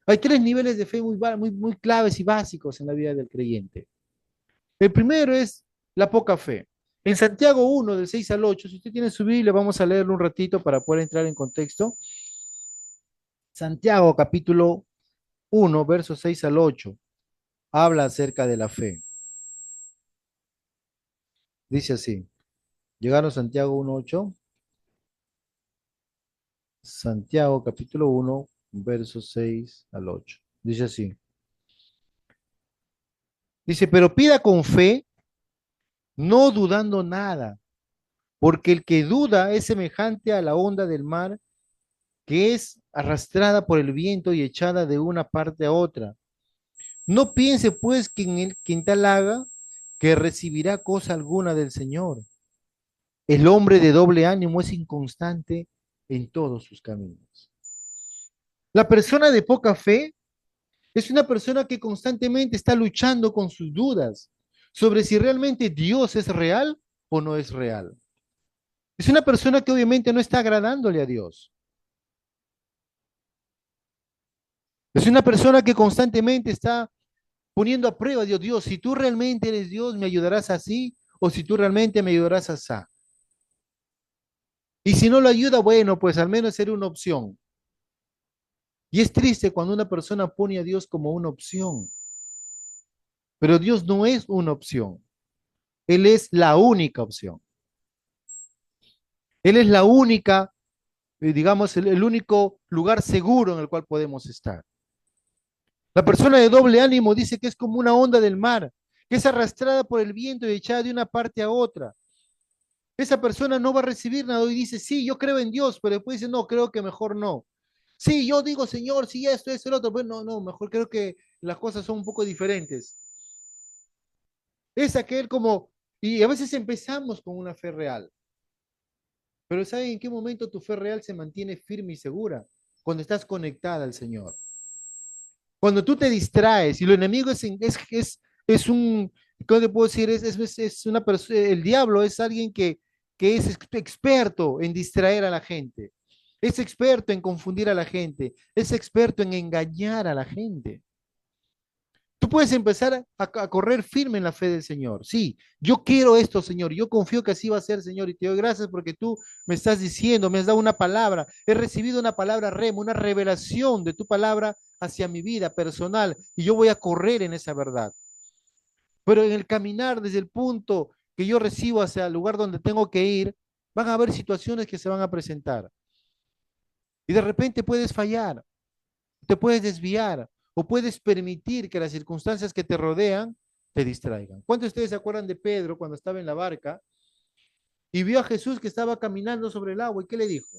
Hay 3 niveles de fe muy claves y básicos en la vida del creyente. El primero es la poca fe. En Santiago 1, del 6 al 8, si usted tiene su Biblia, vamos a leerlo un ratito para poder entrar en contexto. Santiago capítulo 1, versos 6 al 8, habla acerca de la fe. Dice así, llegaron Santiago 1, 8. Santiago capítulo 1, versos 6 al 8. Dice así. Dice, pero pida con fe, no dudando nada, porque el que duda es semejante a la onda del mar que es arrastrada por el viento y echada de una parte a otra. No piense pues quien tal haga que recibirá cosa alguna del Señor. El hombre de doble ánimo es inconstante en todos sus caminos. La persona de poca fe es una persona que constantemente está luchando con sus dudas sobre si realmente Dios es real o no es real. Es una persona que obviamente no está agradándole a Dios. Es una persona que constantemente está poniendo a prueba a Dios. Dios, si tú realmente eres Dios, ¿me ayudarás así? O si tú realmente me ayudarás así. Y si no lo ayuda, bueno, pues al menos será una opción. Y es triste cuando una persona pone a Dios como una opción. Pero Dios no es una opción. Él es la única opción. Él es la única, digamos, el único lugar seguro en el cual podemos estar. La persona de doble ánimo dice que es como una onda del mar, que es arrastrada por el viento y echada de una parte a otra. Esa persona no va a recibir nada y dice, sí, yo creo en Dios, pero después dice, no, creo que mejor no. Sí, yo digo, Señor, sí, esto es el otro, pero no, no, mejor creo que las cosas son un poco diferentes. Es aquel como, y a veces empezamos con una fe real, pero ¿sabes en qué momento tu fe real se mantiene firme y segura? Cuando estás conectada al Señor. Cuando tú te distraes y lo enemigo es un, ¿cómo te puedo decir? Es una persona, el diablo es alguien que es experto en distraer a la gente, es experto en confundir a la gente, es experto en engañar a la gente. Tú puedes empezar a correr firme en la fe del Señor. Sí, yo quiero esto, Señor. Yo confío que así va a ser, Señor. Y te doy gracias porque tú me estás diciendo, me has dado una palabra. He recibido una palabra rema, una revelación de tu palabra hacia mi vida personal. Y yo voy a correr en esa verdad. Pero en el caminar desde el punto que yo recibo hacia el lugar donde tengo que ir, van a haber situaciones que se van a presentar. Y de repente puedes fallar, te puedes desviar o puedes permitir que las circunstancias que te rodean te distraigan. ¿Cuántos de ustedes se acuerdan de Pedro cuando estaba en la barca y vio a Jesús que estaba caminando sobre el agua? ¿Y qué le dijo?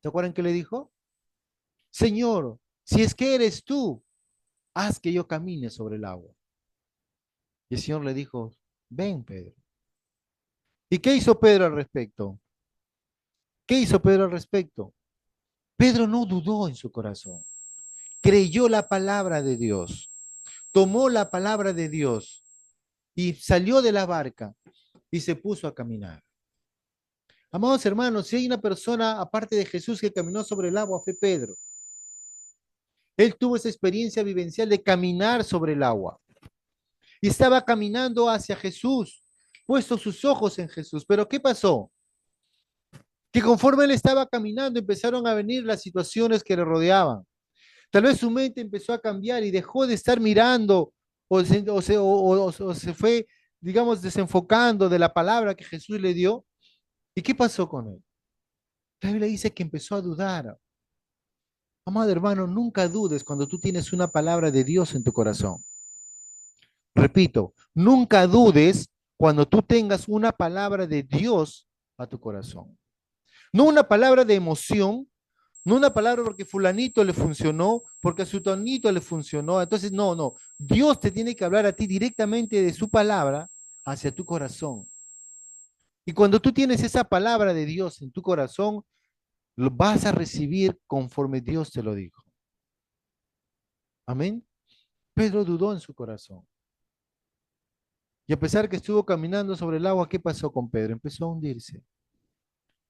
¿Se acuerdan qué le dijo? Señor, si es que eres tú, haz que yo camine sobre el agua. Y el Señor le dijo, ven, Pedro. ¿Y qué hizo Pedro al respecto? ¿Qué hizo Pedro al respecto? Pedro no dudó en su corazón, creyó la palabra de Dios, tomó la palabra de Dios y salió de la barca y se puso a caminar. Amados hermanos, si hay una persona aparte de Jesús que caminó sobre el agua, fue Pedro. Él tuvo esa experiencia vivencial de caminar sobre el agua y estaba caminando hacia Jesús, puesto sus ojos en Jesús. Pero ¿qué pasó? Que conforme él estaba caminando empezaron a venir las situaciones que le rodeaban. Tal vez su mente empezó a cambiar y dejó de estar mirando o se fue, digamos, desenfocando de la palabra que Jesús le dio. ¿Y qué pasó con él? La Biblia dice que empezó a dudar. Amado hermano, nunca dudes cuando tú tienes una palabra de Dios en tu corazón. Repito, nunca dudes cuando tú tengas una palabra de Dios a tu corazón. No una palabra de emoción, no una palabra porque fulanito le funcionó, porque a su tonito le funcionó. Entonces, no, no. Dios te tiene que hablar a ti directamente de su palabra hacia tu corazón. Y cuando tú tienes esa palabra de Dios en tu corazón, lo vas a recibir conforme Dios te lo dijo. Amén. Pedro dudó en su corazón. Y a pesar que estuvo caminando sobre el agua, ¿qué pasó con Pedro? Empezó a hundirse.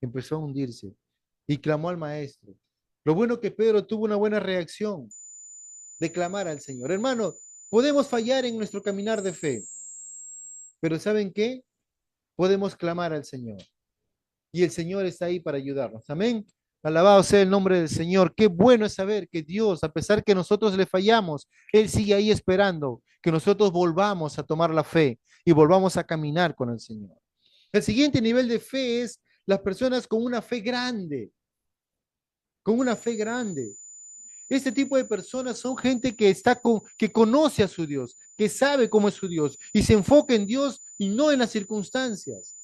Empezó a hundirse. Y clamó al maestro. Lo bueno que Pedro tuvo una buena reacción de clamar al Señor. Hermano, podemos fallar en nuestro caminar de fe, pero ¿saben qué? Podemos clamar al Señor. Y el Señor está ahí para ayudarnos. Amén. Alabado sea el nombre del Señor. Qué bueno es saber que Dios, a pesar que nosotros le fallamos, Él sigue ahí esperando que nosotros volvamos a tomar la fe y volvamos a caminar con el Señor. El siguiente nivel de fe es las personas con una fe grande, con una fe grande. Este tipo de personas son gente que conoce a su Dios, que sabe cómo es su Dios y se enfoca en Dios y no en las circunstancias.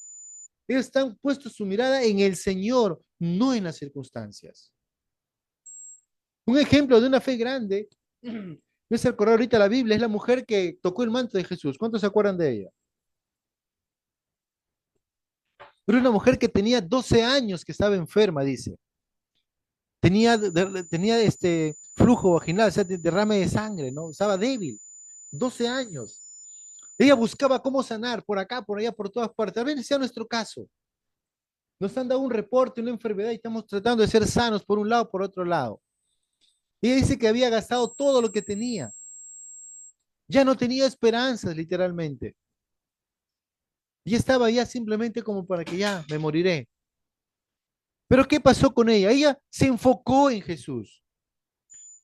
Ellos están puestos su mirada en el Señor, no en las circunstancias. Un ejemplo de una fe grande, me hace acordar ahorita la Biblia, es la mujer que tocó el manto de Jesús. ¿Cuántos se acuerdan de ella? Era una mujer que tenía 12 años que estaba enferma, dice. Tenía este flujo vaginal, o sea, derrame de sangre, ¿no? Estaba débil. 12 años. Ella buscaba cómo sanar por acá, por allá, por todas partes. A ver, sea nuestro caso. Nos han dado un reporte, una enfermedad y estamos tratando de ser sanos por un lado, por otro lado. Y ella dice que había gastado todo lo que tenía. Ya no tenía esperanzas, literalmente. Y estaba ya simplemente como para que ya me moriré. Pero ¿qué pasó con ella? Ella se enfocó en Jesús,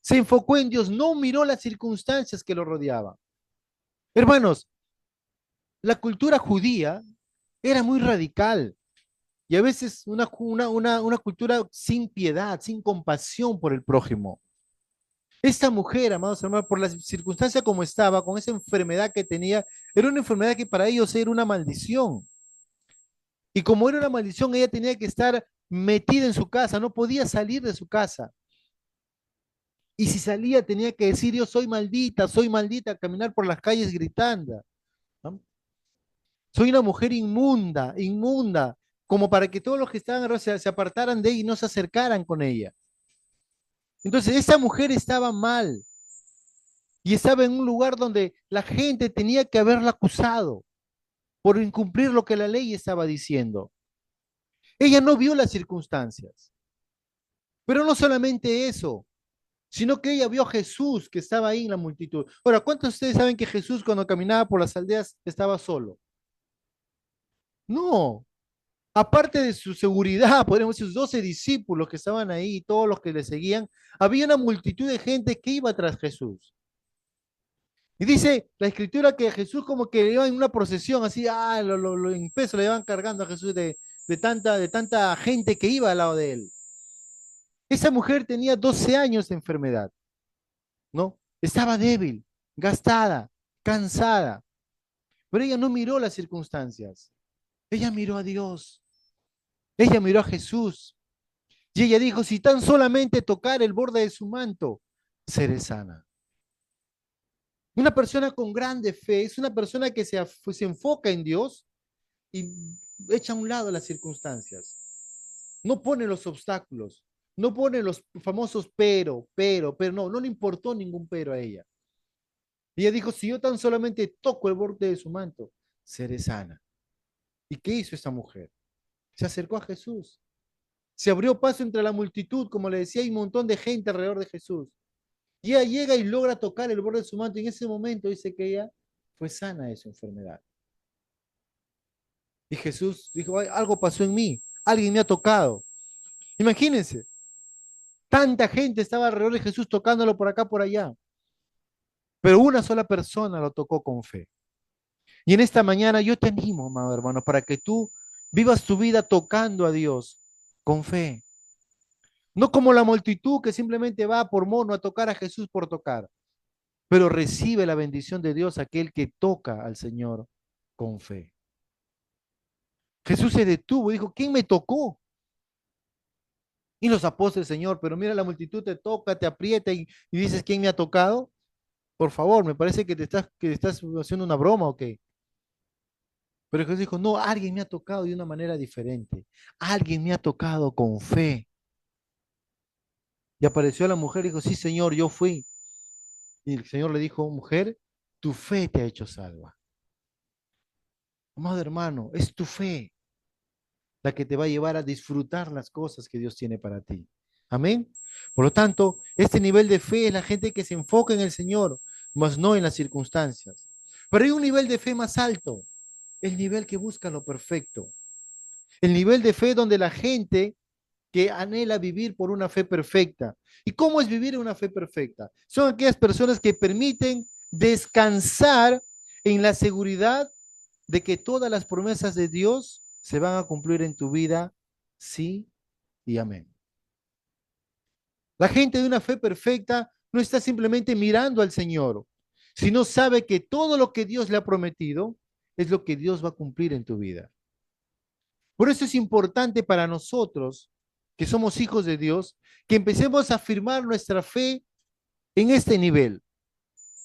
se enfocó en Dios, no miró las circunstancias que lo rodeaban. Hermanos, la cultura judía era muy radical y a veces una cultura sin piedad, sin compasión por el prójimo. Esta mujer, amados hermanos, por la circunstancia como estaba, con esa enfermedad que tenía, era una enfermedad que para ellos era una maldición. Y como era una maldición, ella tenía que estar metida en su casa, no podía salir de su casa. Y si salía, tenía que decir, yo soy maldita, caminar por las calles gritando. ¿No? Soy una mujer inmunda, inmunda, como para que todos los que estaban alrededor se apartaran de ella y no se acercaran con ella. Entonces, esa mujer estaba mal y estaba en un lugar donde la gente tenía que haberla acusado por incumplir lo que la ley estaba diciendo. Ella no vio las circunstancias, pero no solamente eso, sino que ella vio a Jesús que estaba ahí en la multitud. Ahora, ¿cuántos de ustedes saben que Jesús cuando caminaba por las aldeas estaba solo? No, aparte de su seguridad, podríamos decir, sus 12 discípulos que estaban ahí y todos los que le seguían, había una multitud de gente que iba tras Jesús. Y dice la escritura que Jesús como que iba en una procesión, así, en peso le iban cargando a Jesús de tanta gente que iba al lado de él. Esa mujer tenía 12 años de enfermedad, ¿no? Estaba débil, gastada, cansada, pero ella no miró las circunstancias. Ella miró a Dios, ella miró a Jesús y ella dijo, si tan solamente tocar el borde de su manto, seré sana. Una persona con grande fe es una persona que se enfoca en Dios y echa a un lado las circunstancias. No pone los obstáculos, no pone los famosos pero, no le importó ningún pero a ella. Ella dijo, si yo tan solamente toco el borde de su manto, seré sana. ¿Y qué hizo esa mujer? Se acercó a Jesús, se abrió paso entre la multitud, como le decía, hay un montón de gente alrededor de Jesús. Y ella llega y logra tocar el borde de su manto, y en ese momento dice que ella fue sana de su enfermedad. Y Jesús dijo, algo pasó en mí, alguien me ha tocado. Imagínense, tanta gente estaba alrededor de Jesús tocándolo por acá, por allá, pero una sola persona lo tocó con fe. Y en esta mañana yo te animo, amado hermano, para que tú vivas tu vida tocando a Dios con fe. No como la multitud que simplemente va por mono a tocar a Jesús por tocar, pero recibe la bendición de Dios aquel que toca al Señor con fe. Jesús se detuvo y dijo, ¿quién me tocó? Y los apóstoles, Señor, pero mira la multitud te toca, te aprieta y dices, ¿quién me ha tocado? Por favor, me parece que estás haciendo una broma o qué. Pero Jesús dijo, no, alguien me ha tocado de una manera diferente. Alguien me ha tocado con fe. Y apareció la mujer y dijo, sí, Señor, yo fui. Y el Señor le dijo, mujer, tu fe te ha hecho salva. Amado hermano, es tu fe la que te va a llevar a disfrutar las cosas que Dios tiene para ti. Amén. Por lo tanto, este nivel de fe es la gente que se enfoca en el Señor, mas no en las circunstancias. Pero hay un nivel de fe más alto, el nivel que busca lo perfecto. El nivel de fe donde la gente que anhela vivir por una fe perfecta. ¿Y cómo es vivir una fe perfecta? Son aquellas personas que permiten descansar en la seguridad de que todas las promesas de Dios se van a cumplir en tu vida, sí y amén. La gente de una fe perfecta no está simplemente mirando al Señor, sino sabe que todo lo que Dios le ha prometido es lo que Dios va a cumplir en tu vida. Por eso es importante para nosotros, que somos hijos de Dios, que empecemos a afirmar nuestra fe en este nivel,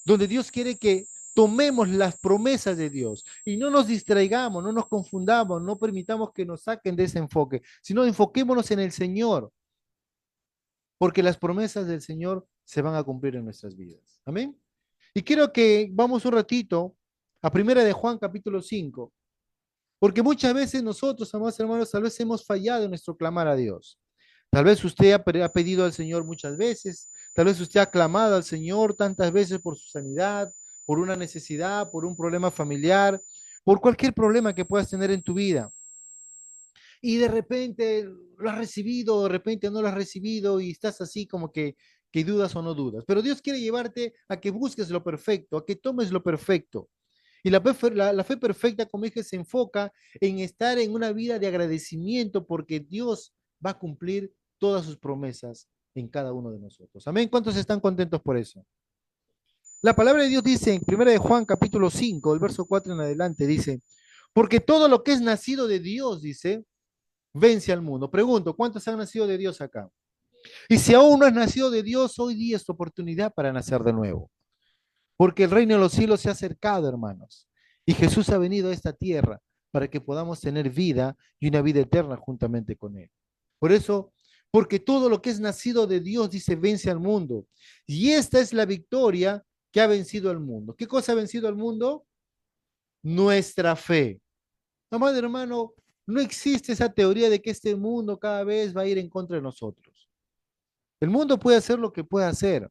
donde Dios quiere que tomemos las promesas de Dios y no nos distraigamos, no nos confundamos, no permitamos que nos saquen de ese enfoque, sino enfoquémonos en el Señor, porque las promesas del Señor se van a cumplir en nuestras vidas. Amén. Y quiero que vamos un ratito a Primera de Juan capítulo 5. Porque muchas veces nosotros, amados hermanos, tal vez hemos fallado en nuestro clamar a Dios. Tal vez usted ha pedido al Señor muchas veces, tal vez usted ha clamado al Señor tantas veces por su sanidad, por una necesidad, por un problema familiar, por cualquier problema que puedas tener en tu vida. Y de repente lo has recibido, de repente no lo has recibido y estás así como que dudas o no dudas. Pero Dios quiere llevarte a que busques lo perfecto, a que tomes lo perfecto. Y la fe perfecta, como dije, se enfoca en estar en una vida de agradecimiento porque Dios va a cumplir todas sus promesas en cada uno de nosotros. Amén. ¿Cuántos están contentos por eso? La palabra de Dios dice en 1 de Juan capítulo 5, el verso 4 en adelante, dice, porque todo lo que es nacido de Dios, dice, vence al mundo. Pregunto, ¿cuántos han nacido de Dios acá? Y si aún no has nacido de Dios, hoy día es tu oportunidad para nacer de nuevo. Porque el reino de los cielos se ha acercado, hermanos. Y Jesús ha venido a esta tierra para que podamos tener vida y una vida eterna juntamente con Él. Por eso, porque todo lo que es nacido de Dios, dice, vence al mundo. Y esta es la victoria que ha vencido al mundo. ¿Qué cosa ha vencido al mundo? Nuestra fe. Amado hermano, no existe esa teoría de que este mundo cada vez va a ir en contra de nosotros. El mundo puede hacer lo que puede hacer,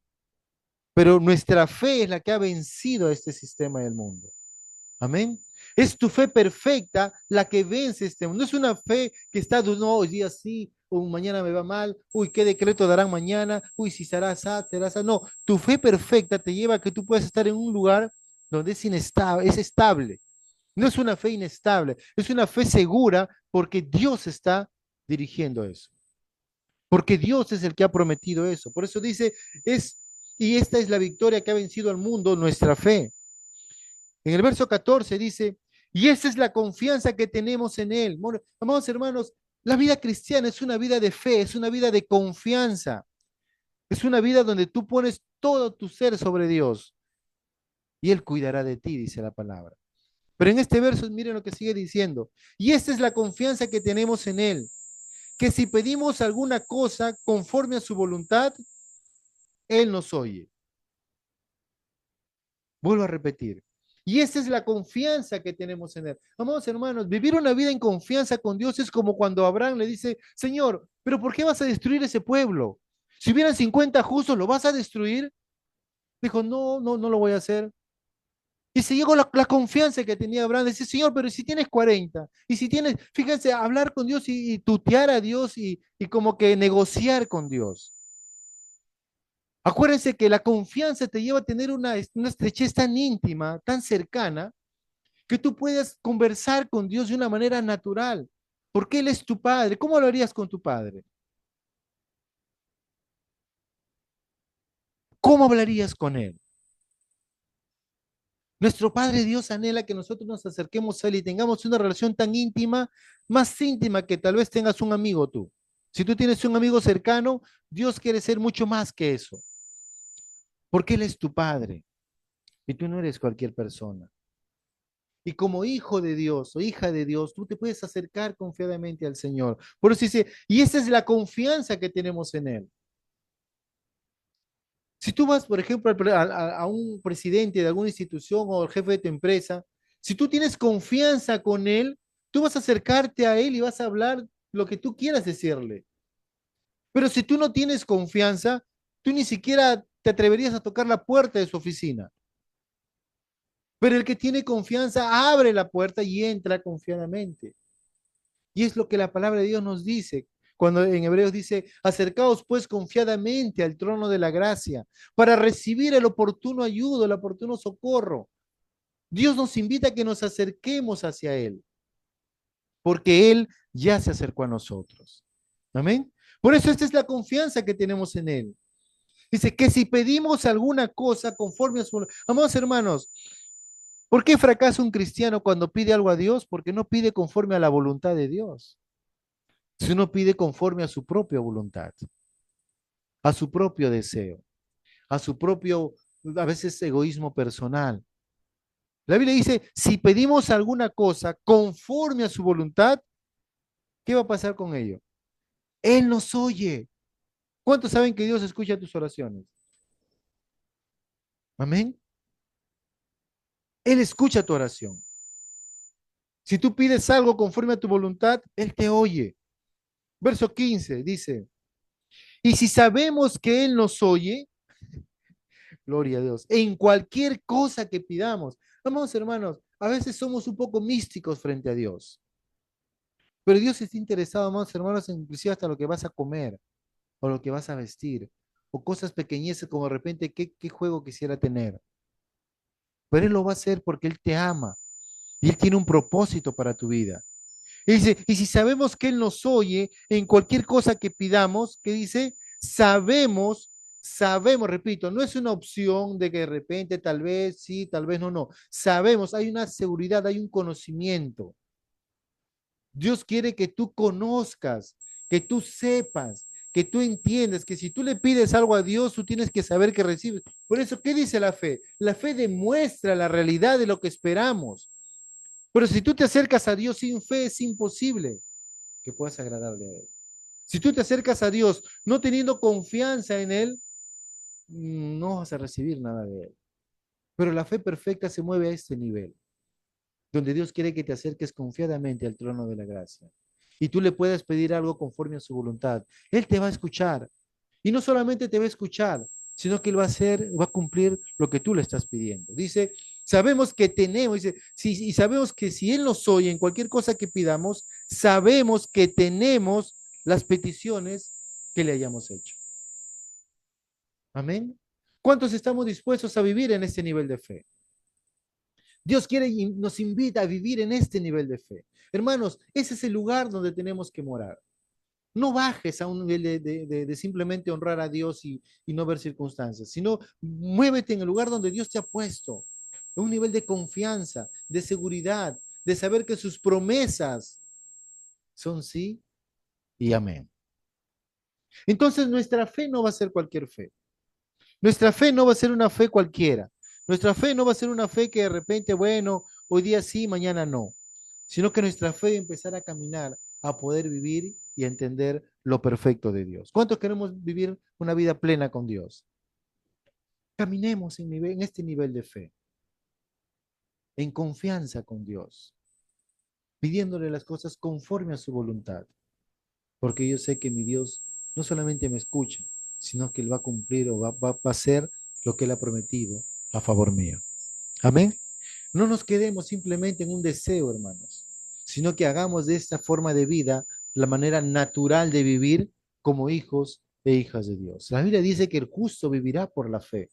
pero nuestra fe es la que ha vencido a este sistema del mundo. Amén. Es tu fe perfecta la que vence este mundo. No es una fe que está, no, hoy día sí, o mañana me va mal, uy, ¿qué decreto darán mañana? Uy, si será sad, será sad. No, tu fe perfecta te lleva a que tú puedas estar en un lugar donde es inestable, es estable. No es una fe inestable, es una fe segura porque Dios está dirigiendo eso. Porque Dios es el que ha prometido eso. Por eso dice, y esta es la victoria que ha vencido al mundo, nuestra fe. En el verso 14 dice, y esa es la confianza que tenemos en Él. Amados hermanos, la vida cristiana es una vida de fe, es una vida de confianza, es una vida donde tú pones todo tu ser sobre Dios y Él cuidará de ti, dice la palabra. Pero en este verso, miren lo que sigue diciendo, y esta es la confianza que tenemos en Él, que si pedimos alguna cosa conforme a su voluntad, Él nos oye. Vuelvo a repetir. Y esa es la confianza que tenemos en Él. Amados hermanos, vivir una vida en confianza con Dios es como cuando Abraham le dice, Señor, pero ¿por qué vas a destruir ese pueblo? Si hubieran 50 justos, ¿lo vas a destruir? Dijo, no, no, no lo voy a hacer. Y se llegó la confianza que tenía Abraham. Dice, Señor, pero si tienes 40, y si tienes, fíjense, hablar con Dios y tutear a Dios y como que negociar con Dios. Acuérdense que la confianza te lleva a tener una estrechez tan íntima, tan cercana, que tú puedas conversar con Dios de una manera natural, porque Él es tu Padre. ¿Cómo lo harías con tu Padre? ¿Cómo hablarías con Él? Nuestro Padre Dios anhela que nosotros nos acerquemos a Él y tengamos una relación tan íntima, más íntima que tal vez tengas un amigo tú. Si tú tienes un amigo cercano, Dios quiere ser mucho más que eso, porque Él es tu Padre y tú no eres cualquier persona. Y como hijo de Dios o hija de Dios, tú te puedes acercar confiadamente al Señor. Por eso dice, y esa es la confianza que tenemos en Él. Si tú vas, por ejemplo, a un presidente de alguna institución o al jefe de tu empresa, si tú tienes confianza con él, tú vas a acercarte a él y vas a hablar lo que tú quieras decirle. Pero si tú no tienes confianza, tú ni siquiera te atreverías a tocar la puerta de su oficina. Pero el que tiene confianza abre la puerta y entra confiadamente. Y es lo que la palabra de Dios nos dice. Cuando en Hebreos dice, acercaos pues confiadamente al trono de la gracia para recibir el oportuno ayudo, el oportuno socorro. Dios nos invita a que nos acerquemos hacia Él, porque Él ya se acercó a nosotros. Amén. Por eso esta es la confianza que tenemos en Él. Dice que si pedimos alguna cosa conforme a su... Amados hermanos, ¿por qué fracasa un cristiano cuando pide algo a Dios? Porque no pide conforme a la voluntad de Dios, sino pide conforme a su propia voluntad, a su propio deseo, a su propio, a veces, egoísmo personal. La Biblia dice, si pedimos alguna cosa conforme a su voluntad, ¿qué va a pasar con ello? Él nos oye. ¿Cuántos saben que Dios escucha tus oraciones? Amén. Él escucha tu oración. Si tú pides algo conforme a tu voluntad, Él te oye. Verso 15 dice, y si sabemos que Él nos oye, gloria a Dios, en cualquier cosa que pidamos. Vamos, hermanos, a veces somos un poco místicos frente a Dios, pero Dios está interesado, amados hermanos, en inclusive hasta lo que vas a comer o lo que vas a vestir, o cosas pequeñeces como de repente qué juego quisiera tener. Pero Él lo va a hacer porque Él te ama y Él tiene un propósito para tu vida. Y dice, y si sabemos que Él nos oye en cualquier cosa que pidamos, ¿qué dice? Sabemos, repito, no es una opción de que de repente tal vez sí, tal vez no, no. Sabemos, hay una seguridad, hay un conocimiento. Dios quiere que tú conozcas, que tú sepas, que tú entiendas que si tú le pides algo a Dios, tú tienes que saber que recibes. Por eso, ¿qué dice la fe? La fe demuestra la realidad de lo que esperamos. Pero si tú te acercas a Dios sin fe, es imposible que puedas agradarle a Él. Si tú te acercas a Dios no teniendo confianza en Él, no vas a recibir nada de Él. Pero la fe perfecta se mueve a este nivel, donde Dios quiere que te acerques confiadamente al trono de la gracia. Y tú le puedes pedir algo conforme a su voluntad. Él te va a escuchar. Y no solamente te va a escuchar, sino que Él va a hacer, va a cumplir lo que tú le estás pidiendo. Dice, sabemos que tenemos, dice, y sabemos que si Él nos oye en cualquier cosa que pidamos, sabemos que tenemos las peticiones que le hayamos hecho. Amén. ¿Cuántos estamos dispuestos a vivir en este nivel de fe? Dios quiere y nos invita a vivir en este nivel de fe. Hermanos, ese es el lugar donde tenemos que morar. No bajes a un nivel de simplemente honrar a Dios y no ver circunstancias, sino muévete en el lugar donde Dios te ha puesto. Un nivel de confianza, de seguridad, de saber que sus promesas son sí y amén. Entonces nuestra fe no va a ser cualquier fe. Nuestra fe no va a ser una fe cualquiera. Nuestra fe no va a ser una fe que de repente, bueno, hoy día sí, mañana no, sino que nuestra fe va a empezar a caminar, a poder vivir y a entender lo perfecto de Dios. ¿Cuántos queremos vivir una vida plena con Dios? Caminemos en este nivel de fe, en confianza con Dios, pidiéndole las cosas conforme a su voluntad, porque yo sé que mi Dios no solamente me escucha, sino que Él va a cumplir o va a hacer lo que Él ha prometido a favor mío. Amén. No nos quedemos simplemente en un deseo, hermanos, sino que hagamos de esta forma de vida la manera natural de vivir como hijos e hijas de Dios. La Biblia dice que el justo vivirá por la fe.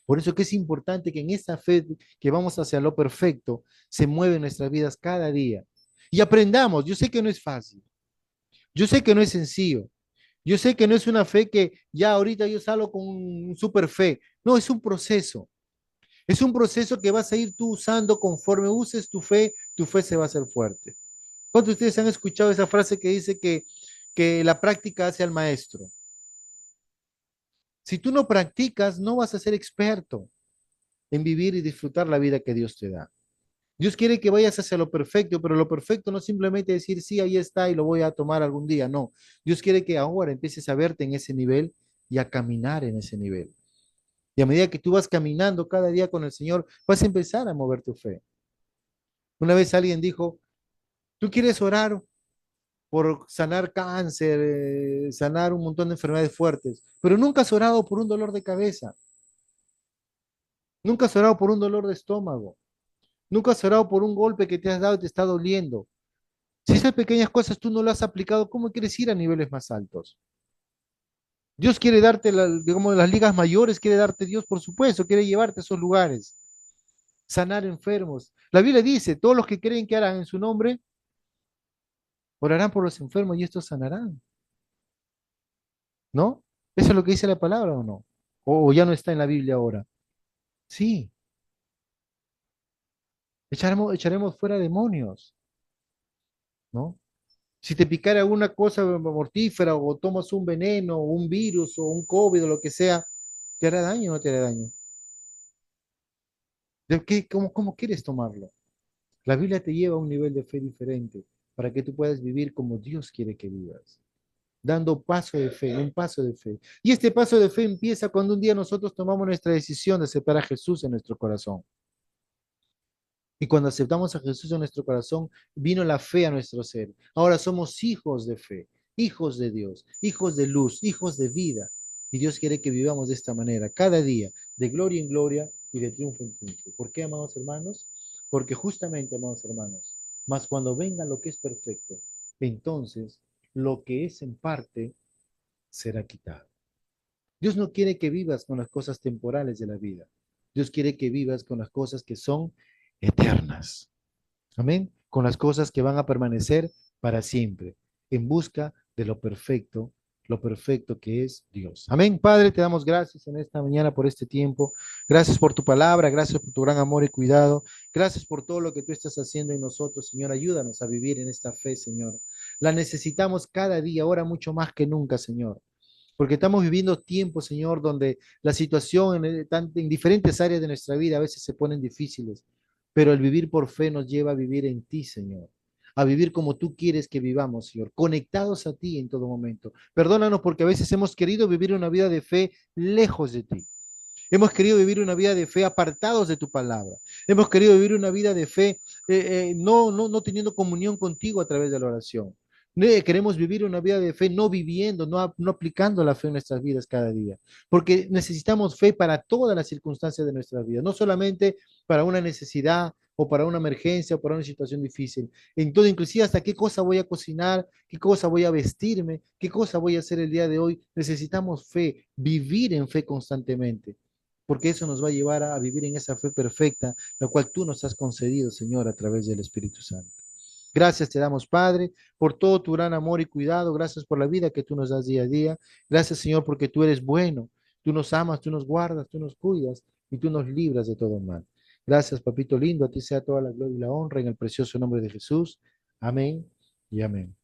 Por eso que es importante que en esta fe que vamos hacia lo perfecto se mueven nuestras vidas cada día y aprendamos. Yo sé que no es fácil, yo sé que no es sencillo, yo sé que no es una fe que ya ahorita yo salgo con un super fe. No, es un proceso. Es un proceso que vas a ir tú usando conforme uses tu fe se va a hacer fuerte. ¿Cuántos de ustedes han escuchado esa frase que dice que la práctica hace al maestro? Si tú no practicas, no vas a ser experto en vivir y disfrutar la vida que Dios te da. Dios quiere que vayas hacia lo perfecto, pero lo perfecto no es simplemente decir, sí, ahí está y lo voy a tomar algún día. No, Dios quiere que ahora empieces a verte en ese nivel y a caminar en ese nivel. Y a medida que tú vas caminando cada día con el Señor, vas a empezar a mover tu fe. Una vez alguien dijo, tú quieres orar por sanar cáncer, sanar un montón de enfermedades fuertes, pero nunca has orado por un dolor de cabeza, nunca has orado por un dolor de estómago, nunca has orado por un golpe que te has dado y te está doliendo. Si esas pequeñas cosas tú no las has aplicado, ¿cómo quieres ir a niveles más altos? Dios quiere darte, digamos, las ligas mayores, quiere darte Dios, por supuesto, quiere llevarte a esos lugares, sanar enfermos. La Biblia dice, todos los que creen que harán en su nombre, orarán por los enfermos y estos sanarán. ¿No? ¿Eso es lo que dice la palabra o no? O ya no está en la Biblia ahora. Sí, echaremos fuera demonios, ¿no? Si te picara alguna cosa mortífera o tomas un veneno o un virus o un COVID o lo que sea, ¿te hará daño o no te hará daño? ¿Cómo quieres tomarlo? La Biblia te lleva a un nivel de fe diferente para que tú puedas vivir como Dios quiere que vivas, dando paso de fe, un paso de fe. Y este paso de fe empieza cuando un día nosotros tomamos nuestra decisión de aceptar a Jesús en nuestro corazón. Y cuando aceptamos a Jesús en nuestro corazón, vino la fe a nuestro ser. Ahora somos hijos de fe, hijos de Dios, hijos de luz, hijos de vida. Y Dios quiere que vivamos de esta manera, cada día, de gloria en gloria y de triunfo en triunfo. ¿Por qué, amados hermanos? Porque justamente, amados hermanos, mas cuando venga lo que es perfecto, entonces lo que es en parte será quitado. Dios no quiere que vivas con las cosas temporales de la vida. Dios quiere que vivas con las cosas que son eternas. Amén. Con las cosas que van a permanecer para siempre, en busca de lo perfecto que es Dios. Amén. Padre, te damos gracias en esta mañana por este tiempo. Gracias por tu palabra, gracias por tu gran amor y cuidado. Gracias por todo lo que tú estás haciendo en nosotros, Señor. Ayúdanos a vivir en esta fe, Señor. La necesitamos cada día, ahora mucho más que nunca, Señor. Porque estamos viviendo tiempos, Señor, donde la situación en diferentes áreas de nuestra vida a veces se ponen difíciles, pero el vivir por fe nos lleva a vivir en ti, Señor, a vivir como tú quieres que vivamos, Señor, conectados a ti en todo momento. Perdónanos porque a veces hemos querido vivir una vida de fe lejos de ti. Hemos querido vivir una vida de fe apartados de tu palabra. Hemos querido vivir una vida de fe no teniendo comunión contigo a través de la oración. Queremos vivir una vida de fe no viviendo, no aplicando la fe en nuestras vidas cada día. Porque necesitamos fe para todas las circunstancias de nuestra vida, no solamente para una necesidad o para una emergencia o para una situación difícil. En todo, inclusive hasta qué cosa voy a cocinar, qué cosa voy a vestirme, qué cosa voy a hacer el día de hoy. Necesitamos fe, vivir en fe constantemente porque eso nos va a llevar a vivir en esa fe perfecta, la cual tú nos has concedido, Señor, a través del Espíritu Santo. Gracias te damos, Padre, por todo tu gran amor y cuidado. Gracias por la vida que tú nos das día a día. Gracias, Señor, porque tú eres bueno. Tú nos amas, tú nos guardas, tú nos cuidas y tú nos libras de todo mal. Gracias, papito lindo. A ti sea toda la gloria y la honra en el precioso nombre de Jesús. Amén y amén.